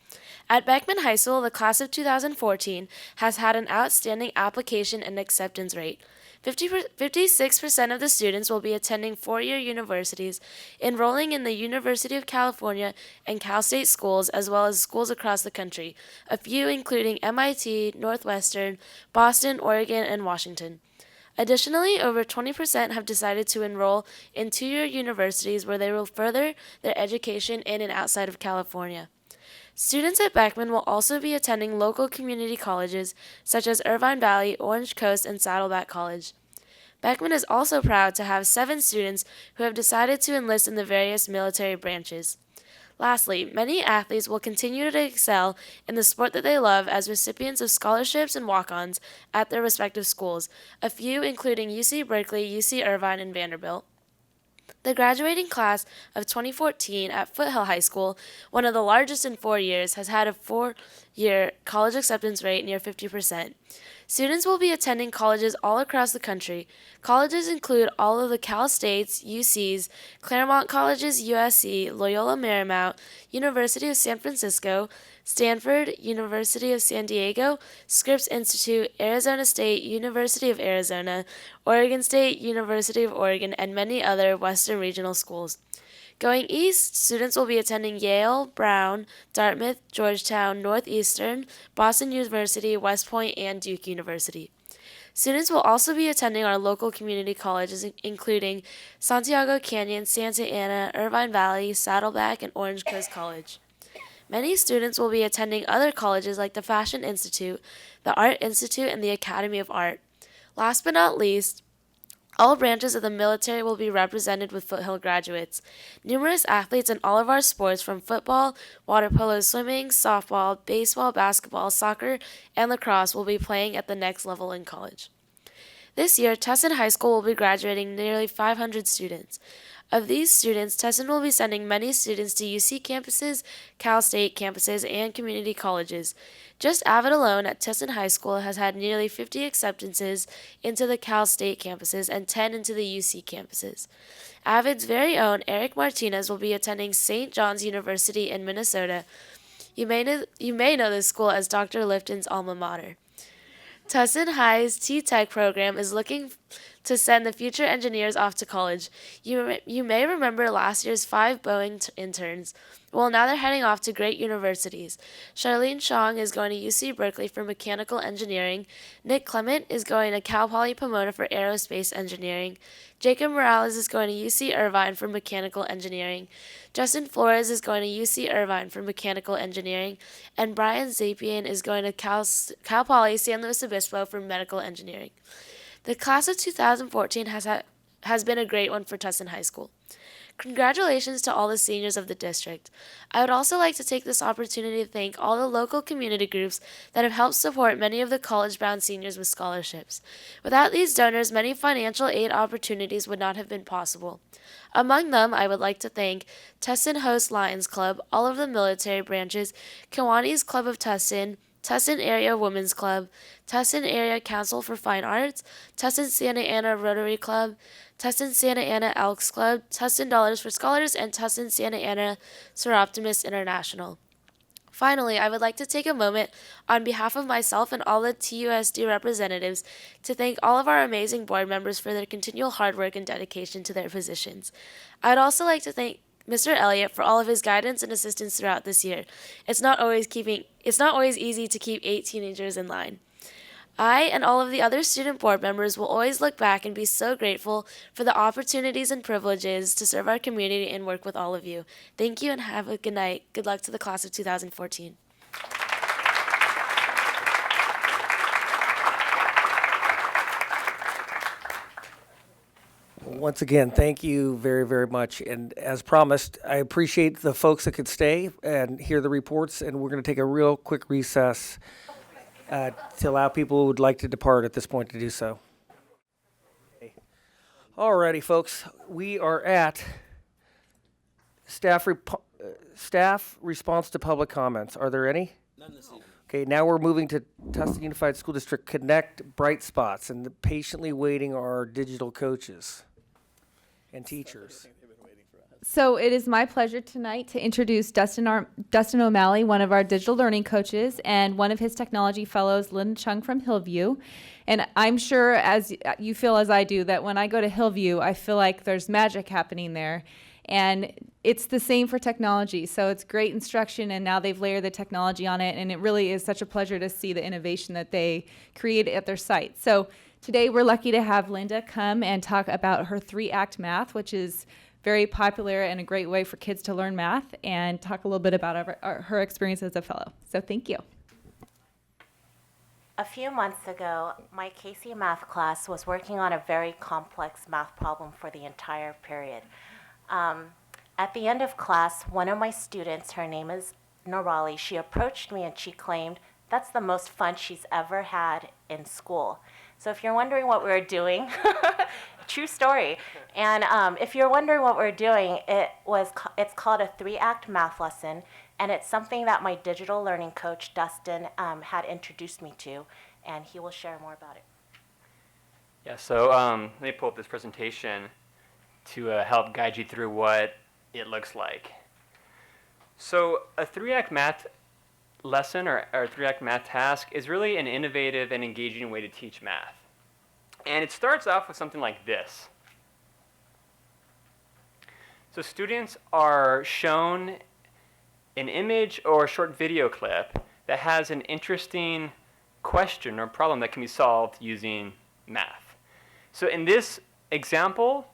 At Beckman High School, the class of 2014 has had an outstanding application and acceptance rate. 56% of the students will be attending four-year universities, enrolling in the University of California and Cal State schools, as well as schools across the country, a few including MIT, Northwestern, Boston, Oregon, and Washington. Additionally, over 20% have decided to enroll in two-year universities where they will further their education in and outside of California. Students at Beckman will also be attending local community colleges such as Irvine Valley, Orange Coast, and Saddleback College. Beckman is also proud to have 7 students who have decided to enlist in the various military branches. Lastly, many athletes will continue to excel in the sport that they love as recipients of scholarships and walk-ons at their respective schools, a few including UC Berkeley, UC Irvine, and Vanderbilt. The graduating class of 2014 at Foothill High School, one of the largest in 4 years, has had a 4-year college acceptance rate near 50%. Students will be attending colleges all across the country. Colleges include all of the Cal States, UCs, Claremont Colleges, USC, Loyola Marymount, University of San Francisco, Stanford, University of San Diego, Scripps Institute, Arizona State, University of Arizona, Oregon State, University of Oregon, and many other Western regional schools. Going east, students will be attending Yale, Brown, Dartmouth, Georgetown, Northeastern, Boston University, West Point, and Duke University. Students will also be attending our local community colleges, including Santiago Canyon, Santa Ana, Irvine Valley, Saddleback, and Orange Coast College. Many students will be attending other colleges like the Fashion Institute, the Art Institute, and the Academy of Art. Last but not least, all branches of the military will be represented with Foothill graduates. Numerous athletes in all of our sports, from football, water polo, swimming, softball, baseball, basketball, soccer, and lacrosse, will be playing at the next level in college. This year, Tustin High School will be graduating nearly 500 students. Of these students, Tustin will be sending many students to UC campuses, Cal State campuses, and community colleges. Just Avid alone at Tustin High School has had nearly 50 acceptances into the Cal State campuses and 10 into the UC campuses. Avid's very own Eric Martinez will be attending St. John's University in Minnesota. You may know this school as Dr. Lifton's alma mater. Tustin High's T-Tech program is looking to send the future engineers off to college. You may remember last year's 5 Boeing interns. Well, now they're heading off to great universities. Charlene Chong is going to UC Berkeley for mechanical engineering. Nick Clement is going to Cal Poly Pomona for aerospace engineering. Jacob Morales is going to UC Irvine for mechanical engineering. Justin Flores is going to UC Irvine for mechanical engineering. And Brian Zapian is going to Cal Poly San Luis Obispo for medical engineering. The class of 2014 has been a great one for Tustin High School. Congratulations to all the seniors of the district. I would also like to take this opportunity to thank all the local community groups that have helped support many of the college-bound seniors with scholarships. Without these donors, many financial aid opportunities would not have been possible. Among them, I would like to thank Tustin Host Lions Club, all of the military branches, Kiwanis Club of Tustin, Tustin Area Women's Club, Tustin Area Council for Fine Arts, Tustin Santa Ana Rotary Club, Tustin Santa Ana Elks Club, Tustin Dollars for Scholars, and Tustin Santa Ana Seroptimus International. Finally, I would like to take a moment on behalf of myself and all the TUSD representatives to thank all of our amazing board members for their continual hard work and dedication to their positions. I'd also like to thank Mr. Elliott for all of his guidance and assistance throughout this year. It's not always easy to keep 8 teenagers in line. I and all of the other student board members will always look back and be so grateful for the opportunities and privileges to serve our community and work with all of you. Thank you and have a good night. Good luck to the class of 2014. Once again, thank you very, very much. And as promised, I appreciate the folks that could stay and hear the reports. And we're going to take a real quick recess to allow people who would like to depart at this point to do so. Alrighty, folks. We are at staff response to public comments. Are there any? None this evening. Okay, now we're moving to Tustin Unified School District Connect Bright Spots and patiently waiting our digital coaches and teachers. So it is my pleasure tonight to introduce Dustin O'Malley, one of our digital learning coaches, and one of his technology fellows, Lynn Chung from Hillview. And I'm sure, as you feel as I do, that when I go to Hillview, I feel like there's magic happening there. And it's the same for technology. So it's great instruction, and now they've layered the technology on it, and it really is such a pleasure to see the innovation that they create at their site. So today we're lucky to have Linda come and talk about her 3-act math, which is very popular and a great way for kids to learn math, and talk a little bit about her experience as a fellow. So thank you. A few months ago, my Casey math class was working on a very complex math problem for the entire period. At the end of class, one of my students, her name is Norali, she approached me and she claimed that's the most fun she's ever had in school. So if you're wondering what we're doing, true story. And if you're wondering what we're doing, it's called a 3-act math lesson, and it's something that my digital learning coach, Dustin, had introduced me to, and he will share more about it. Yeah, so let me pull up this presentation to help guide you through what it looks like. So a 3-act math lesson or 3-act math task is really an innovative and engaging way to teach math. And it starts off with something like this. So students are shown an image or a short video clip that has an interesting question or problem that can be solved using math. So in this example,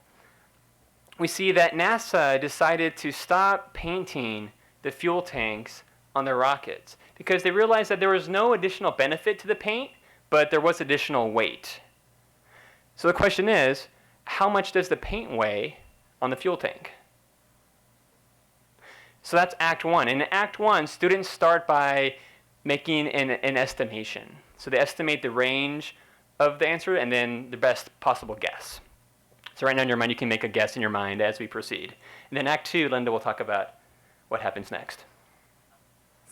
we see that NASA decided to stop painting the fuel tanks on their rockets because they realized that there was no additional benefit to the paint, but there was additional weight. So the question is, how much does the paint weigh on the fuel tank? So that's Act 1. In Act 1, students start by making an estimation. So they estimate the range of the answer and then the best possible guess. So right now in your mind, you can make a guess in your mind as we proceed. And then Act 2, Linda will talk about what happens next.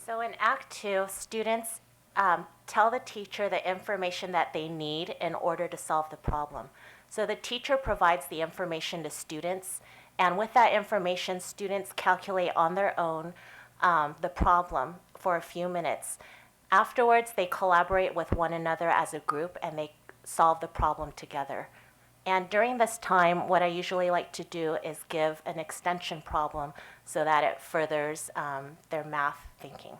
So in Act 2, students tell the teacher the information that they need in order to solve the problem. So the teacher provides the information to students, and with that information, students calculate on their own the problem for a few minutes. Afterwards, they collaborate with one another as a group, and they solve the problem together. And during this time, what I usually like to do is give an extension problem so that it furthers their math thinking.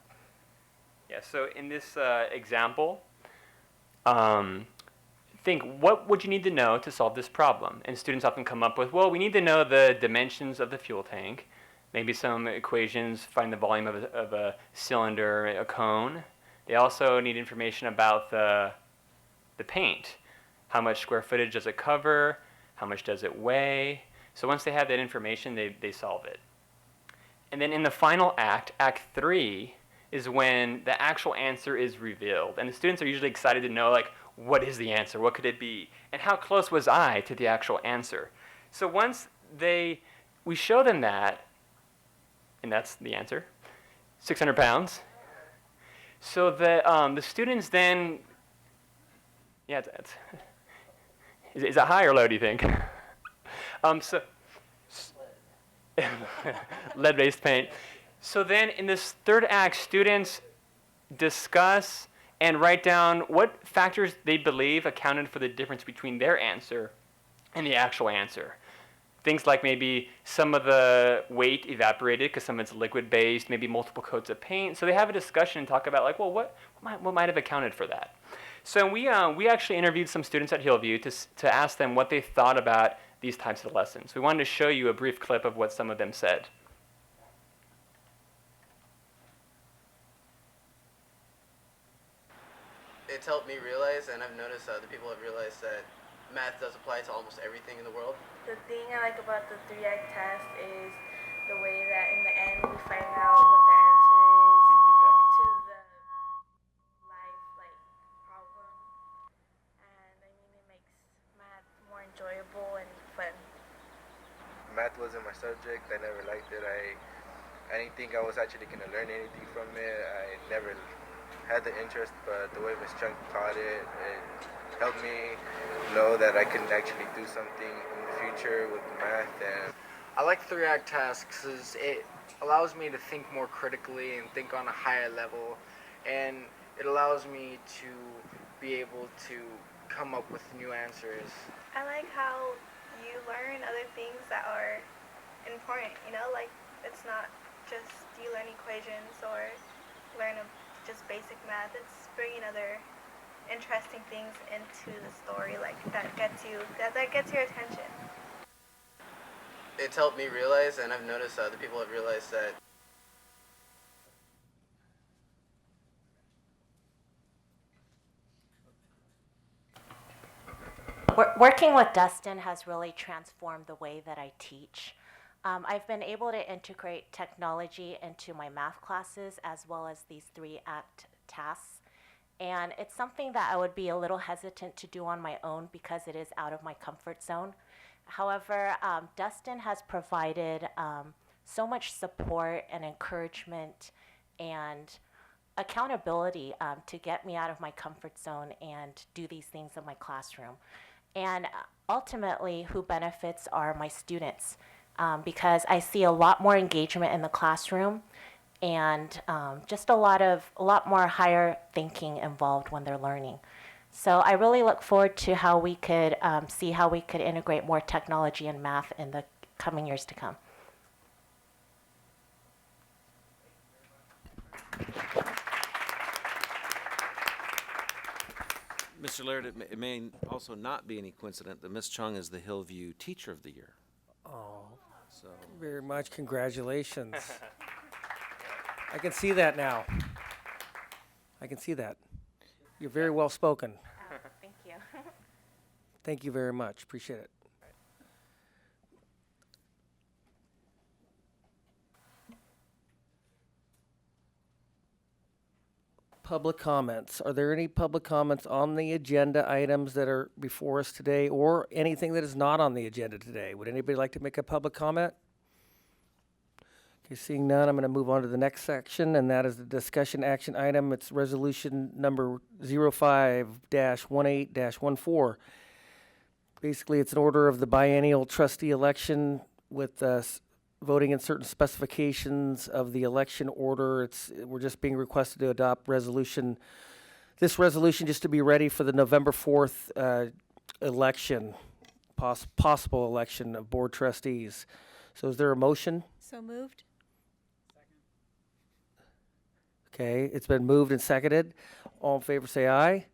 Yeah, so in this example, think, what would you need to know to solve this problem? And students often come up with, well, we need to know the dimensions of the fuel tank, maybe some equations, find the volume of a cylinder, a cone. They also need information about the paint. How much square footage does it cover? How much does it weigh? So once they have that information, they solve it. And then in the final act, Act 3, is when the actual answer is revealed. And the students are usually excited to know, like, what is the answer? What could it be? And how close was I to the actual answer? So once we show them that, and that's the answer, 600 pounds. So the students then, yeah, is that high or low, do you think? Lead-based paint. So then in this third act, students discuss and write down what factors they believe accounted for the difference between their answer and the actual answer. Things like maybe some of the weight evaporated because some of it's liquid-based, maybe multiple coats of paint. So they have a discussion and talk about, like, well, what might have accounted for that? So we actually interviewed some students at Hillview to ask them what they thought about these types of lessons. We wanted to show you a brief clip of what some of them said. It's helped me realize, and I've noticed other people have realized, that math does apply to almost everything in the world. The thing I like about the 3-act test is the way that in the end we find out what the answer is to the life problem, and I mean it makes math more enjoyable and fun. Math wasn't my subject. I never liked it. I didn't think I was actually going to learn anything from it. I never had the interest, but the way Ms. Chung taught it, it helped me know that I can actually do something in the future with math. And I like 3-act tasks because it allows me to think more critically and think on a higher level, and it allows me to be able to come up with new answers. I like how you learn other things that are important, like it's not just you learn equations or learn just basic math. It's bringing other interesting things into the story, like that gets your attention. It's helped me realize, and I've noticed other people have realized, that Working with Dustin has really transformed the way that I teach. I've been able to integrate technology into my math classes as well as these 3-act tasks. And it's something that I would be a little hesitant to do on my own because it is out of my comfort zone. However, Dustin has provided so much support and encouragement and accountability to get me out of my comfort zone and do these things in my classroom. And ultimately, who benefits are my students because I see a lot more engagement in the classroom and just a lot more higher thinking involved when they're learning. So I really look forward to how we could see how we could integrate more technology and math in the coming years to come. Mr. Laird, it may also not be any coincidence that Ms. Chung is the Hillview Teacher of the Year. Oh, So very much. Congratulations. I can see that now. I can see that. You're very well spoken. Thank you. Thank you very much. Appreciate it. Public comments. Are there any public comments on the agenda items that are before us today or anything that is not on the agenda today? Would anybody like to make a public comment? Okay, seeing none, I'm going to move on to the next section, and that is the discussion action item. It's resolution number 05-18-14. Basically, it's an order of the biennial trustee election with voting in certain specifications of the election order. We're just being requested to adopt this resolution just to be ready for the November 4th election, possible election of board trustees. So is there a motion? So moved. Okay, it's been moved and seconded. All in favor say aye.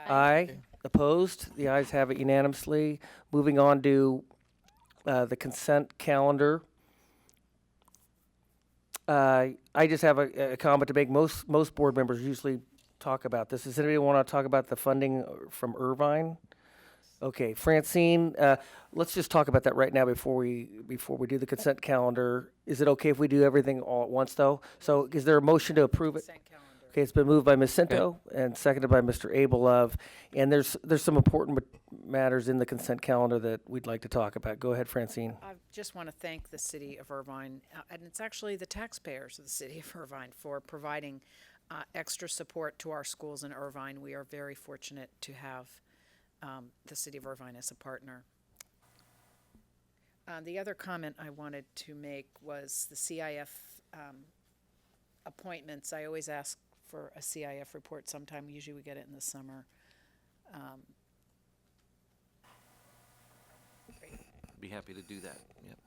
Aye. Opposed? The ayes have it unanimously. Moving on to the consent calendar. I just have a comment to make. Most board members usually talk about this. Does anybody want to talk about the funding from Irvine? Okay, Francine, let's just talk about that right now before we do the consent calendar. Is it okay if we do everything all at once, though? So, is there a motion to approve it? Okay, it's been moved by Ms. Cinto and seconded by Mr. Abelove. And there's some important matters in the consent calendar that we'd like to talk about. Go ahead, Francine. I just want to thank the city of Irvine, and it's actually the taxpayers of the city of Irvine for providing extra support to our schools in Irvine. We are very fortunate to have the city of Irvine as a partner. The other comment I wanted to make was the CIF appointments. I always ask for a CIF report sometime. Usually we get it in the summer. be happy to do that. Yep.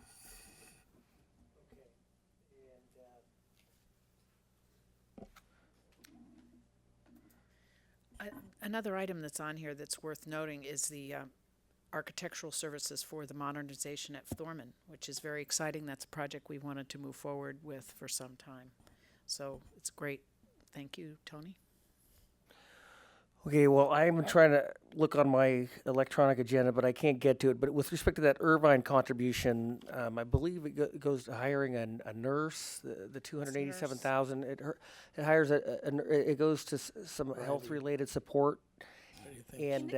Another item that's on here that's worth noting is the architectural services for the modernization at Thorman, which is very exciting. That's a project we wanted to move forward with for some time. So it's great. Thank you, Tony. Okay, well, I'm trying to look on my electronic agenda, but I can't get to it. But with respect to that Irvine contribution, I believe it goes to hiring a nurse, the $287,000. It hires it goes to some health-related support and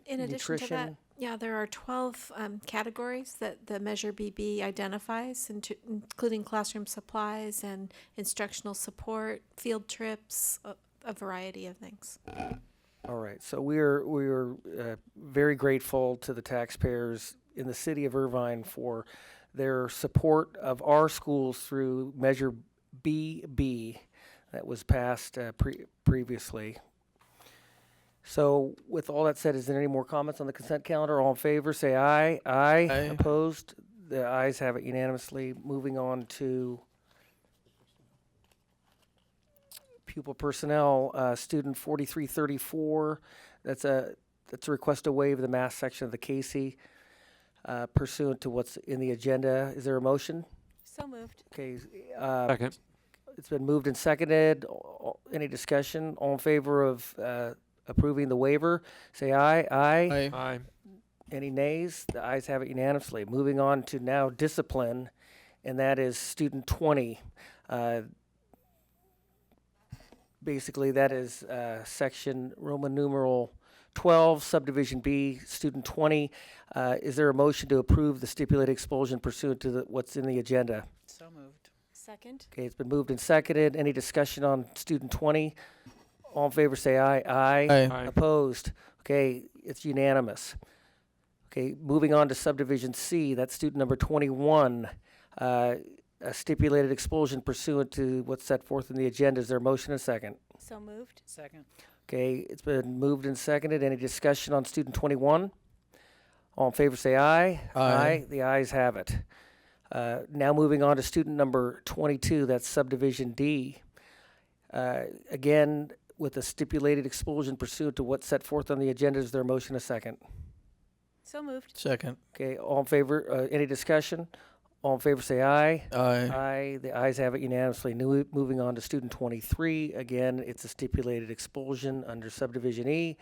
in addition nutrition. to that, yeah, there are 12 categories that the Measure BB identifies, including classroom supplies and instructional support, field trips, a variety of things. All right, so we are very grateful to the taxpayers in the city of Irvine for their support of our schools through Measure BB that was passed previously. So with all that said, is there any more comments on the consent calendar? All in favor, say aye. Aye. Opposed? The ayes have it unanimously. Moving on to pupil personnel, student 4334. That's a request to waive the math section of the Casey pursuant to what's in the agenda. Is there a motion? So moved. Okay. Second. It's been moved and seconded. Any discussion? All in favor of approving the waiver, say aye. Aye. Aye. Any nays? The ayes have it unanimously. Moving on to now discipline, and that is student 20. basically that is section Roman numeral 12, subdivision B, student 20. Is there a motion to approve the stipulated expulsion pursuant to what's in the agenda? So moved. Second. Okay, it's been moved and seconded. Any discussion on student 20? All in favor say aye. Aye. Aye. Opposed? Okay, it's unanimous. Okay, moving on to subdivision C, that's student number 21. A stipulated expulsion pursuant to what's set forth in the agenda. Is there a motion and a second? So moved. Second. Okay, it's been moved and seconded. Any discussion on student 21? All in favor say aye. Aye. The ayes have it. Now moving on to student number 22, that's subdivision D. Again, with a stipulated expulsion pursuant to what's set forth on the agenda. Is there a motion and a second? So moved. Second. Okay, all in favor, any discussion? All in favor say aye. Aye. Aye. The ayes have it unanimously. Moving on to student 23. Again, it's a stipulated expulsion under subdivision E.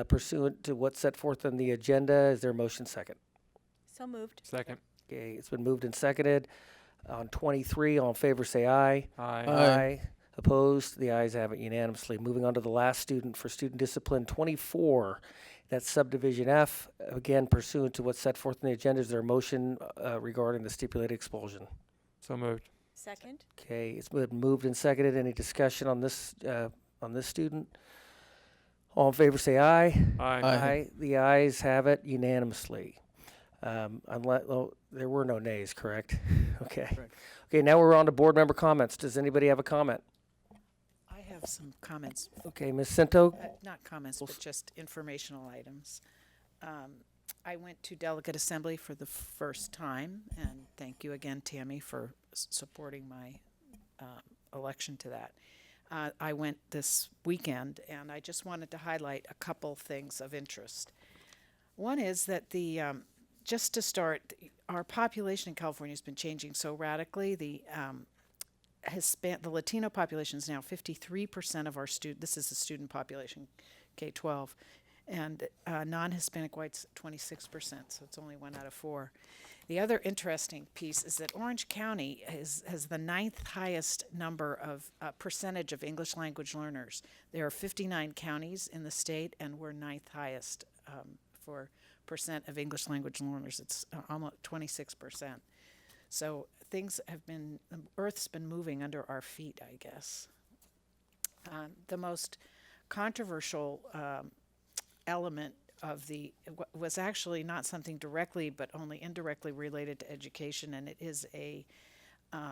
Pursuant to what's set forth on the agenda. Is there a motion second? So moved. Second. Okay, it's been moved and seconded. On 23, all in favor say aye. Aye. Aye. Opposed? The ayes have it unanimously. Moving on to the last student for student discipline 24. That's subdivision F. Again, pursuant to what's set forth in the agenda. Is there a motion regarding the stipulated expulsion? So moved. Second. Okay, it's been moved and seconded. Any discussion on this student? All in favor say aye. Aye. Aye. The ayes have it unanimously. There were no nays, correct? Okay. Correct. Okay, now we're on to board member comments. Does anybody have a comment? I have some comments. Okay, Ms. Cinto? Not comments, but just informational items. I went to delegate assembly for the first time, and thank you again, Tammy, for supporting my election to that. I went this weekend, and I just wanted to highlight a couple things of interest. One is that just to start, our population in California has been changing so radically. The Latino population is now 53% of our student. This is the student population, K-12, and non-Hispanic whites 26%. So it's only 1 out of 4. The other interesting piece is that Orange County has the 9th highest number of percentage of English language learners. There are 59 counties in the state, and we're 9th highest for percent of English language learners. It's almost 26%. So things have been, the earth's been moving under our feet, I guess. The most controversial element of was actually not something directly but only indirectly related to education, and it is a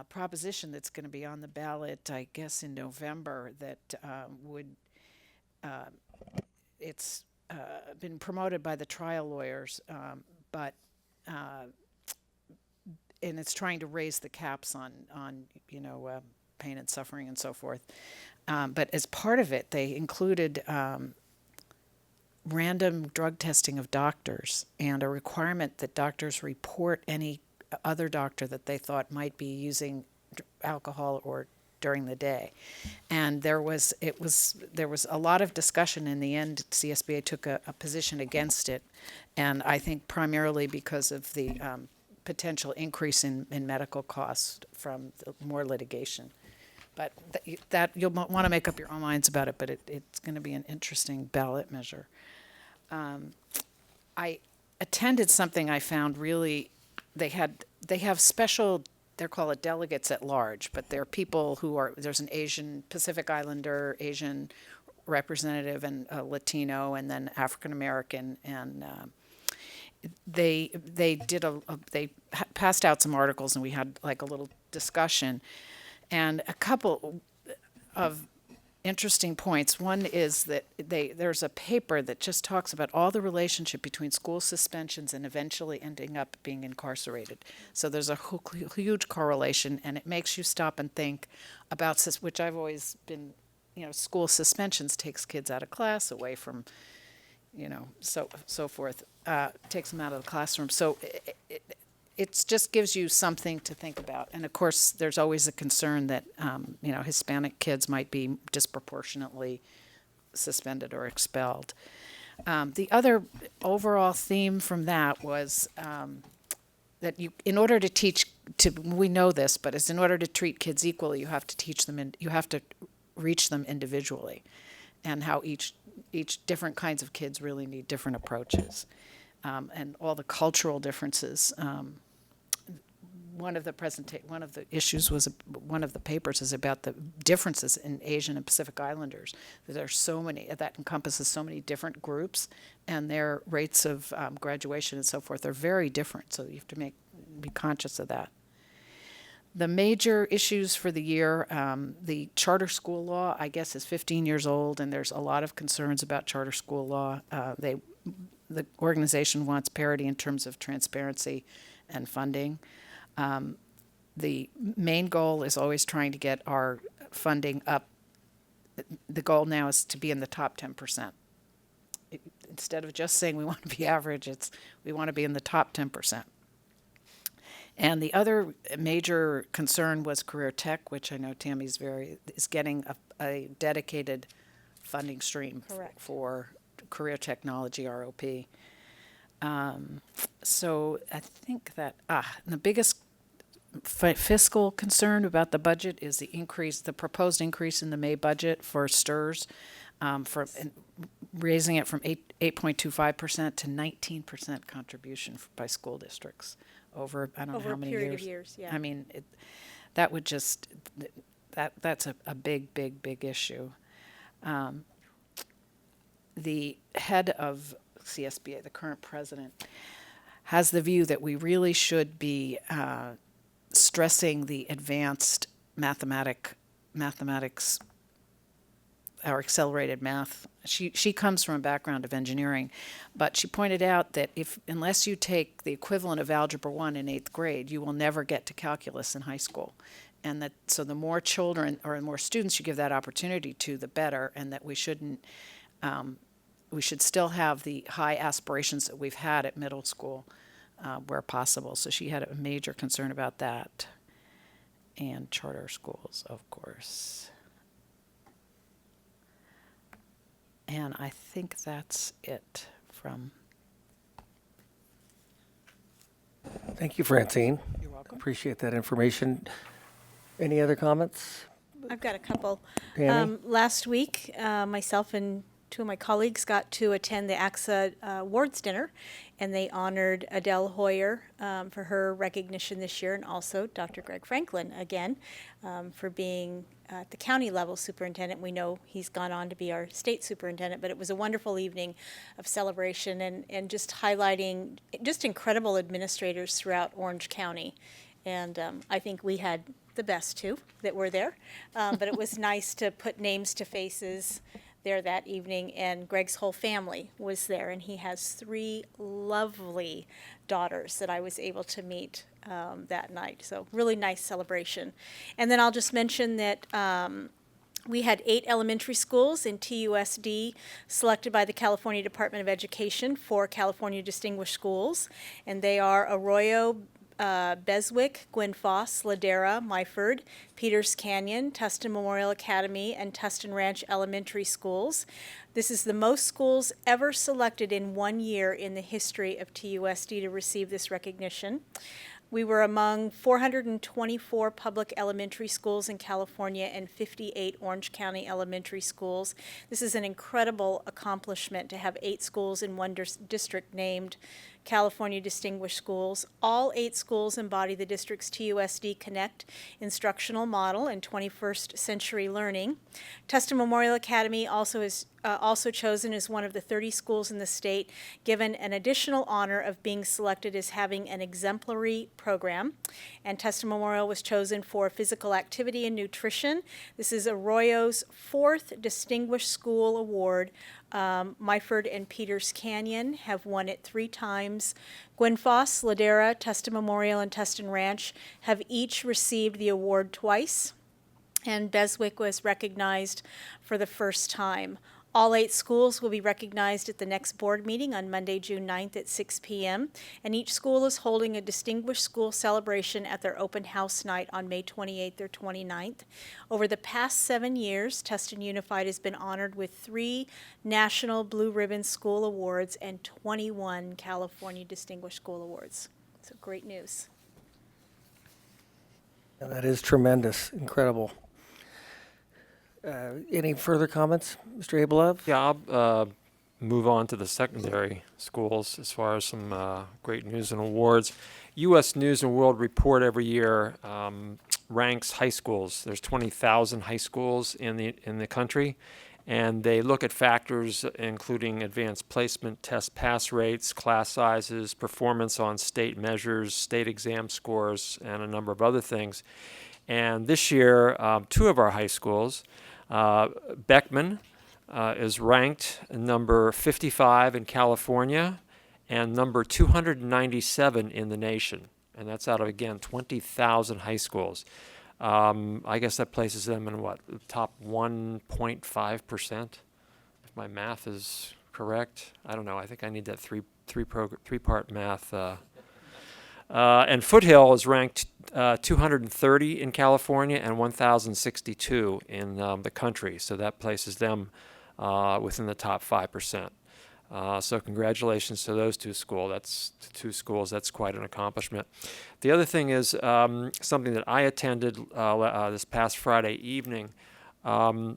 proposition that's going to be on the ballot, I guess, in November that it's been promoted by the trial lawyers, and it's trying to raise the caps on pain and suffering and so forth. But as part of it, they included random drug testing of doctors and a requirement that doctors report any other doctor that they thought might be using alcohol or during the day. And there was a lot of discussion. In the end, CSBA took a position against it, and I think primarily because of the potential increase in medical costs from more litigation. But that you'll want to make up your own minds about it, but it's going to be an interesting ballot measure. I attended something I found really, they have special, they're called delegates at large, but they're people there's an Asian, Pacific Islander, Asian representative, and a Latino, and then African American, and they passed out some articles, and we had like a little discussion, and a couple of interesting points. One is that there's a paper that just talks about all the relationship between school suspensions and eventually ending up being incarcerated. So there's a huge correlation, and it makes you stop and think about, which I've always been, school suspensions takes kids out of class, away from, so forth, takes them out of the classroom. So it just gives you something to think about. And of course, there's always a concern that, Hispanic kids might be disproportionately suspended or expelled. The other overall theme from that was that in order to we know this, but in order to treat kids equally, you have to teach them, and you have to reach them individually, and how each different kinds of kids really need different approaches, and all the cultural differences. One of the issues was one of the papers is about the differences in Asian and Pacific Islanders. There are so many that encompasses so many different groups, and their rates of graduation and so forth are very different. So you have to be conscious of that. The major issues for the year, the charter school law, I guess, is 15 years old, and there's a lot of concerns about charter school law. The organization wants parity in terms of transparency and funding. The main goal is always trying to get our funding up. The goal now is to be in the top 10%. Instead of just saying we want to be average, we want to be in the top 10%. And the other major concern was career tech, which I know Tammy's is getting a dedicated funding stream for career technology, ROP. So I think that the biggest fiscal concern about the budget is the proposed increase in the May budget for STIRS, raising it from 8.25% to 19% contribution by school districts over I don't know how many years. Over a period of years, yeah. I mean, that would just that's a big issue. The head of CSBA, the current president, has the view that we really should be stressing the advanced mathematics or accelerated math. She comes from a background of engineering, but she pointed out that unless you take the equivalent of Algebra 1 in 8th grade, you will never get to calculus in high school. And so the more children or more students you give that opportunity to, the better, and that we should still have the high aspirations that we've had at middle school where possible. So she had a major concern about that. And charter schools, of course. And I think that's it from. Thank you, Francine. You're welcome. Appreciate that information. Any other comments? I've got a couple. Tammy? Last week, myself and two of my colleagues got to attend the AXA Awards dinner, and they honored Adele Hoyer for her recognition this year, and also Dr. Greg Franklin again for being at the county level superintendent. We know he's gone on to be our state superintendent, but it was a wonderful evening of celebration and just highlighting just incredible administrators throughout Orange County. And I think we had the best too that were there, but it was nice to put names to faces there that evening, and Greg's whole family was there, and he has 3 lovely daughters that I was able to meet that night. So really nice celebration. And then I'll just mention that we had 8 elementary schools in TUSD selected by the California Department of Education for California Distinguished Schools, and they are Arroyo, Beswick, Gwynn Foss, Ladera, Myford, Peters Canyon, Tustin Memorial Academy, and Tustin Ranch Elementary Schools. This is the most schools ever selected in 1 year in the history of TUSD to receive this recognition. We were among 424 public elementary schools in California and 58 Orange County elementary schools. This is an incredible accomplishment to have 8 schools in one district named California Distinguished Schools. All 8 schools embody the district's TUSD Connect instructional model and 21st century learning. Tustin Memorial Academy also is also chosen as one of the 30 schools in the state given an additional honor of being selected as having an exemplary program. And Tustin Memorial was chosen for physical activity and nutrition. This is Arroyo's 4th Distinguished School Award. Myford and Peters Canyon have won it 3 times. Gwynn Foss, Ladera, Tustin Memorial, and Tustin Ranch have each received the award twice, and Beswick was recognized for the first time. All 8 schools will be recognized at the next board meeting on Monday, June 9th at 6 p.m., and each school is holding a distinguished school celebration at their open house night on May 28th or 29th. Over the past 7 years, Tustin Unified has been honored with 3 National Blue Ribbon School Awards and 21 California Distinguished School Awards. So great news. Yeah, that is tremendous, incredible. Any further comments, Mr. Abelov? Yeah, I'll move on to the secondary schools as far as some great news and awards. U.S. News and World Report every year ranks high schools. There's 20,000 high schools in the country, and they look at factors including advanced placement, test pass rates, class sizes, performance on state measures, state exam scores, and a number of other things. And this year, two of our high schools, Beckman is ranked number 55 in California and number 297 in the nation. And that's out of, again, 20,000 high schools. I guess that places them in what, the top 1.5%, if my math is correct. I don't know. I think I need that three-part math. And Foothill is ranked 230 in California and 1,062 in the country. So that places them within the top 5%. So congratulations to those two schools. That's quite an accomplishment. The other thing is something that I attended this past Friday evening. Because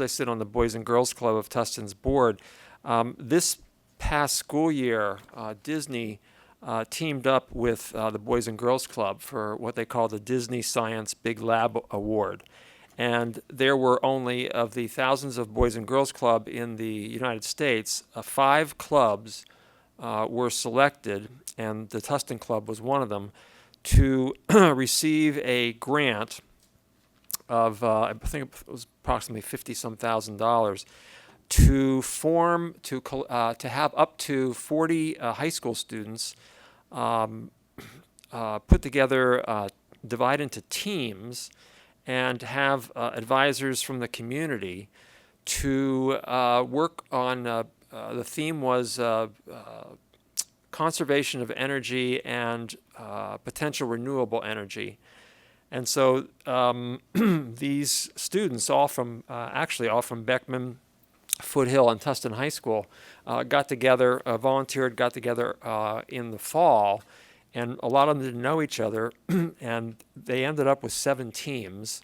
I sit on the Boys and Girls Club of Tustin's board, this past school year, Disney teamed up with the Boys and Girls Club for what they call the Disney Science Big Lab Award. And there were only, of the thousands of Boys and Girls Club in the United States, 5 clubs were selected, and the Tustin Club was one of them, to receive a grant of, I think it was approximately $50-some thousand, to have up to 40 high school students put together, divide into teams, and have advisors from the community to work on, the theme was conservation of energy and potential renewable energy. And so these students, all from Beckman, Foothill, and Tustin High School, got together, volunteered, got together in the fall, and a lot of them didn't know each other, and they ended up with 7 teams.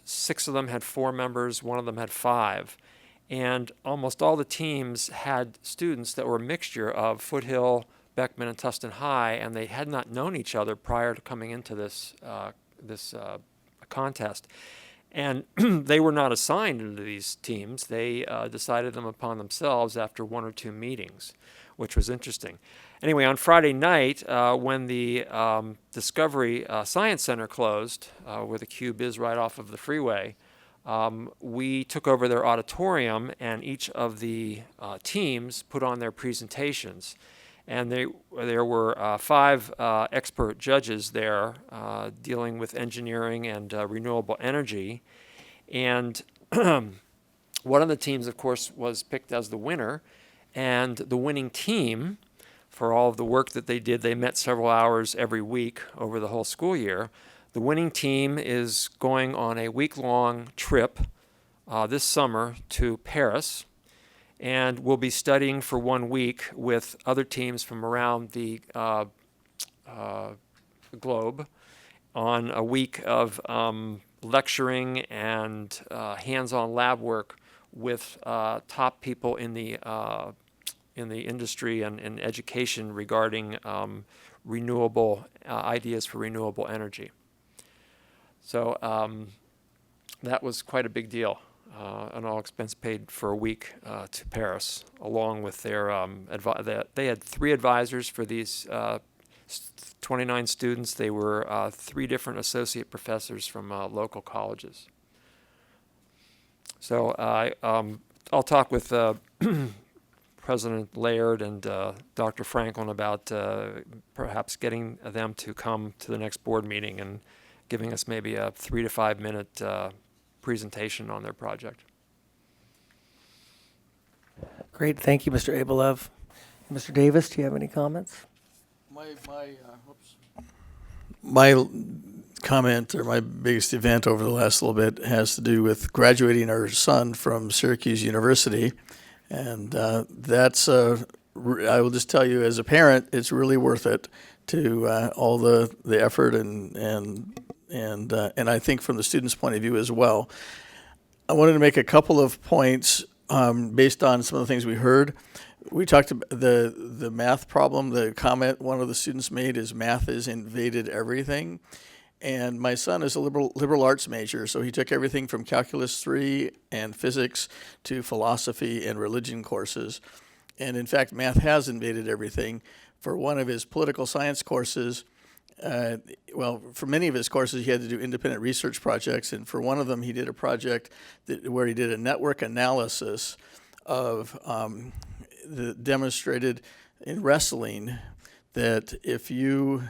6 of them had 4 members, 1 of them had 5. And almost all the teams had students that were a mixture of Foothill, Beckman, and Tustin High, and they had not known each other prior to coming into this contest. And they were not assigned into these teams. They decided them upon themselves after 1 or 2 meetings, which was interesting. Anyway, on Friday night, when the Discovery Science Center closed, where the Cube is right off of the freeway, we took over their auditorium, and each of the teams put on their presentations. And there were 5 expert judges there dealing with engineering and renewable energy. And one of the teams, of course, was picked as the winner. And the winning team, for all of the work that they did, they met several hours every week over the whole school year. The winning team is going on a week-long trip this summer to Paris, and will be studying for 1 week with other teams from around the globe on a week of lecturing and hands-on lab work with top people in the industry and in education regarding renewable ideas for renewable energy. So that was quite a big deal. An all expense paid for a week to Paris, along with their they had 3 advisors for these 29 students. They were 3 different associate professors from local colleges. So I'll talk with President Laird and Dr. Franklin about perhaps getting them to come to the next board meeting and giving us maybe a 3 to 5 minute presentation on their project. Great, thank you, Mr. Abelov. Mr. Davis, do you have any comments? My comment, or my biggest event over the last little bit, has to do with graduating our son from Syracuse University. And that's, I will just tell you as a parent, it's really worth it to all the effort and and I think from the students' point of view as well. I wanted to make a couple of points based on some of the things we heard. We talked about the math problem. The comment one of the students made is math has invaded everything. And my son is a liberal arts major, so he took everything from Calculus 3 and physics to philosophy and religion courses. And in fact, math has invaded everything. For one of his political science courses, for many of his courses, he had to do independent research projects. And for one of them, he did a project where he did a network analysis of demonstrated in wrestling that if you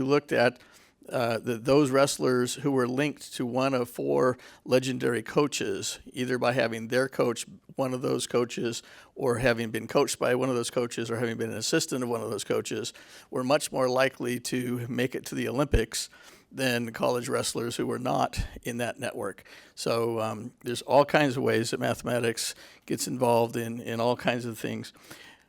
looked at those wrestlers who were linked to one of 4 legendary coaches, either by having their coach one of those coaches, or having been coached by one of those coaches, or having been an assistant of one of those coaches, were much more likely to make it to the Olympics than college wrestlers who were not in that network. So there's all kinds of ways that mathematics gets involved in all kinds of things.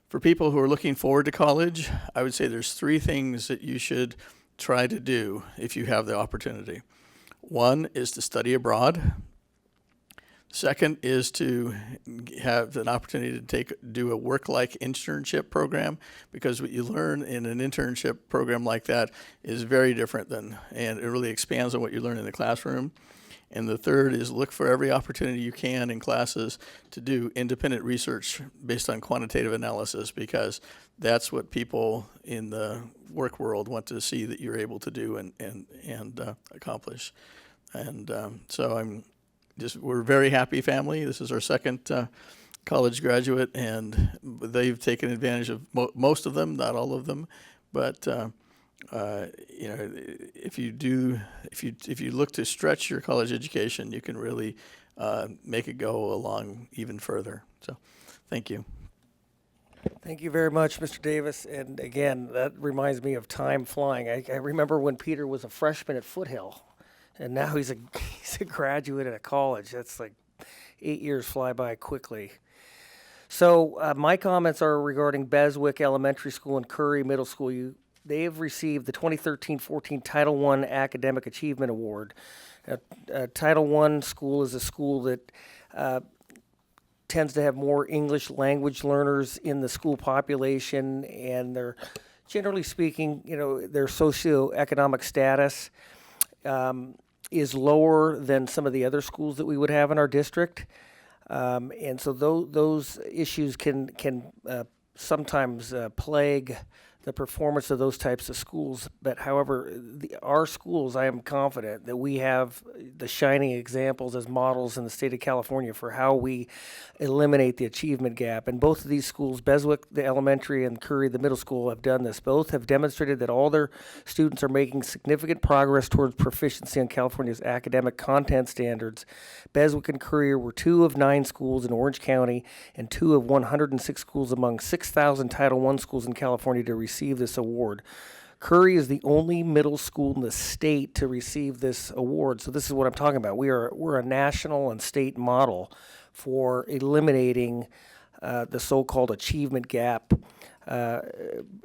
For people who are looking forward to college, I would say there's 3 things that you should try to do if you have the opportunity. One is to study abroad. Second is to have an opportunity to do a work-like internship program, because what you learn in an internship program like that is very different and it really expands on what you learn in the classroom. And the third is look for every opportunity you can in classes to do independent research based on quantitative analysis, because that's what people in the work world want to see that you're able to do and accomplish. And so we're a very happy family. This is our second college graduate, and they've taken advantage of most of them, not all of them, but if you look to stretch your college education, you can really make it go along even further. So, thank you. Thank you very much, Mr. Davis. And again, that reminds me of time flying. I remember when Peter was a freshman at Foothill, and now he's a graduate at a college. That's like 8 years fly by quickly. So my comments are regarding Beswick Elementary School and Curry Middle School. They have received the 2013-14 Title I Academic Achievement Award. Title I school is a school that tends to have more English language learners in the school population, and they're, generally speaking, their socioeconomic status is lower than some of the other schools that we would have in our district. And so those issues can sometimes plague the performance of those types of schools. But however, our schools, I am confident that we have the shining examples as models in the state of California for how we eliminate the achievement gap. And both of these schools, Beswick, the elementary, and Curry, the middle school, have done this. Both have demonstrated that all their students are making significant progress towards proficiency in California's academic content standards. Beswick and Curry were 2 of 9 schools in Orange County and 2 of 106 schools among 6,000 Title I schools in California to receive this award. Curry is the only middle school in the state to receive this award. So this is what I'm talking about. We're a national and state model for eliminating the so-called achievement gap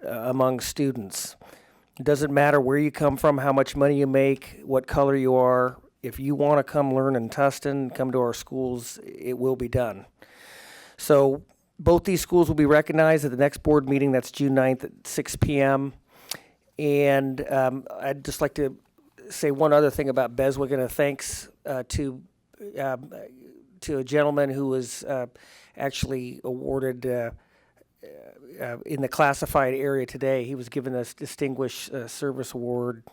among students. It doesn't matter where you come from, how much money you make, what color you are. If you want to come learn in Tustin, come to our schools, it will be done. So both these schools will be recognized at the next board meeting. That's June 9th at 6 p.m. And I'd just like to say one other thing about Beswick, and a thanks to a gentleman who was actually awarded in the classified area today. He was given this Distinguished Service Award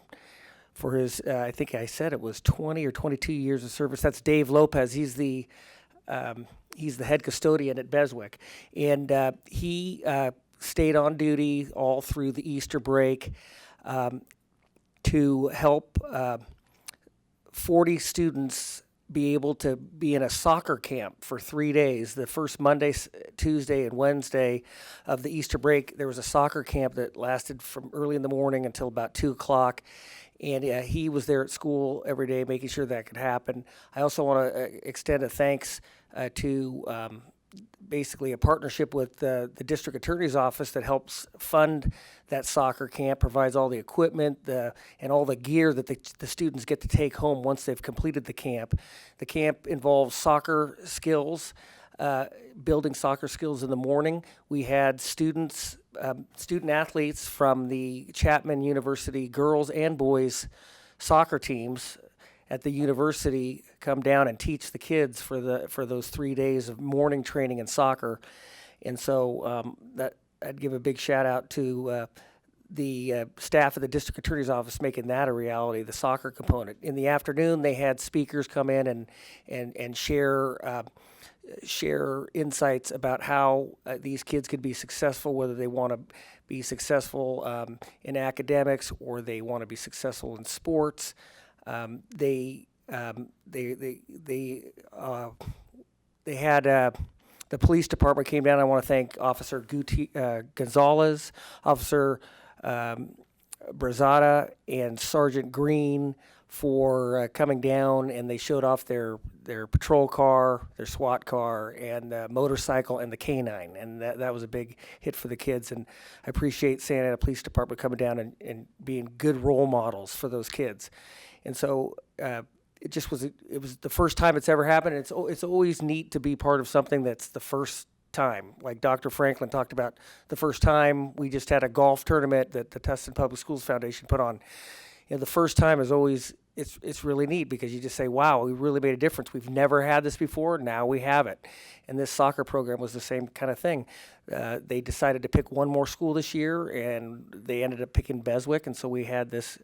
for his, I think I said it was 20 or 22 years of service. That's Dave Lopez. He's the head custodian at Beswick. And he stayed on duty all through the Easter break to help 40 students be able to be in a soccer camp for 3 days. The first Monday, Tuesday, and Wednesday of the Easter break, there was a soccer camp that lasted from early in the morning until about 2 o'clock. And he was there at school every day, making sure that could happen. I also want to extend a thanks to basically a partnership with the district attorney's office that helps fund that soccer camp, provides all the equipment and all the gear that the students get to take home once they've completed the camp. The camp involves soccer skills, building soccer skills in the morning. We had student athletes from the Chapman University girls and boys soccer teams at the university come down and teach the kids for those 3 days of morning training in soccer. And so that I'd give a big shout out to the staff of the district attorney's office making that a reality, the soccer component. In the afternoon, they had speakers come in and share insights about how these kids could be successful, whether they want to be successful in academics or they want to be successful in sports. They had the police department came down. I want to thank Officer Gonzalez, Officer Brazada, and Sergeant Green for coming down, and they showed off their patrol car, their SWAT car, and the motorcycle and the canine, and that was a big hit for the kids. And I appreciate Santa Ana Police Department coming down and being good role models for those kids. And so it was the first time it's ever happened. It's always neat to be part of something that's the first time. Like Dr. Franklin talked about the first time we just had a golf tournament that the Tustin Public Schools Foundation put on. The first time is always, it's really neat because you just say, wow, we really made a difference. We've never had this before, now we have it. And this soccer program was the same kind of thing. They decided to pick one more school this year, and they ended up picking Beswick, and so we had this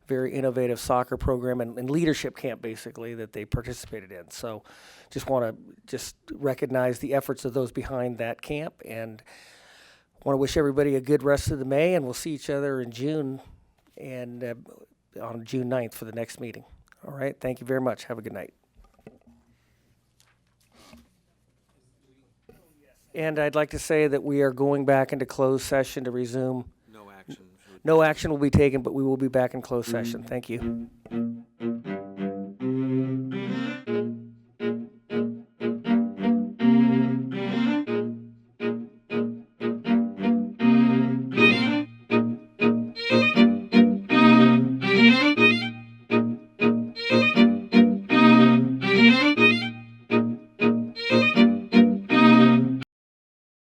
very innovative soccer program and leadership camp, basically, that they participated in. So just want to recognize the efforts of those behind that camp, and want to wish everybody a good rest of the May, and we'll see each other in June and on June 9th for the next meeting. All right, thank you very much. Have a good night. And I'd like to say that we are going back into closed session to resume. No action. No action will be taken, but we will be back in closed session. Thank you.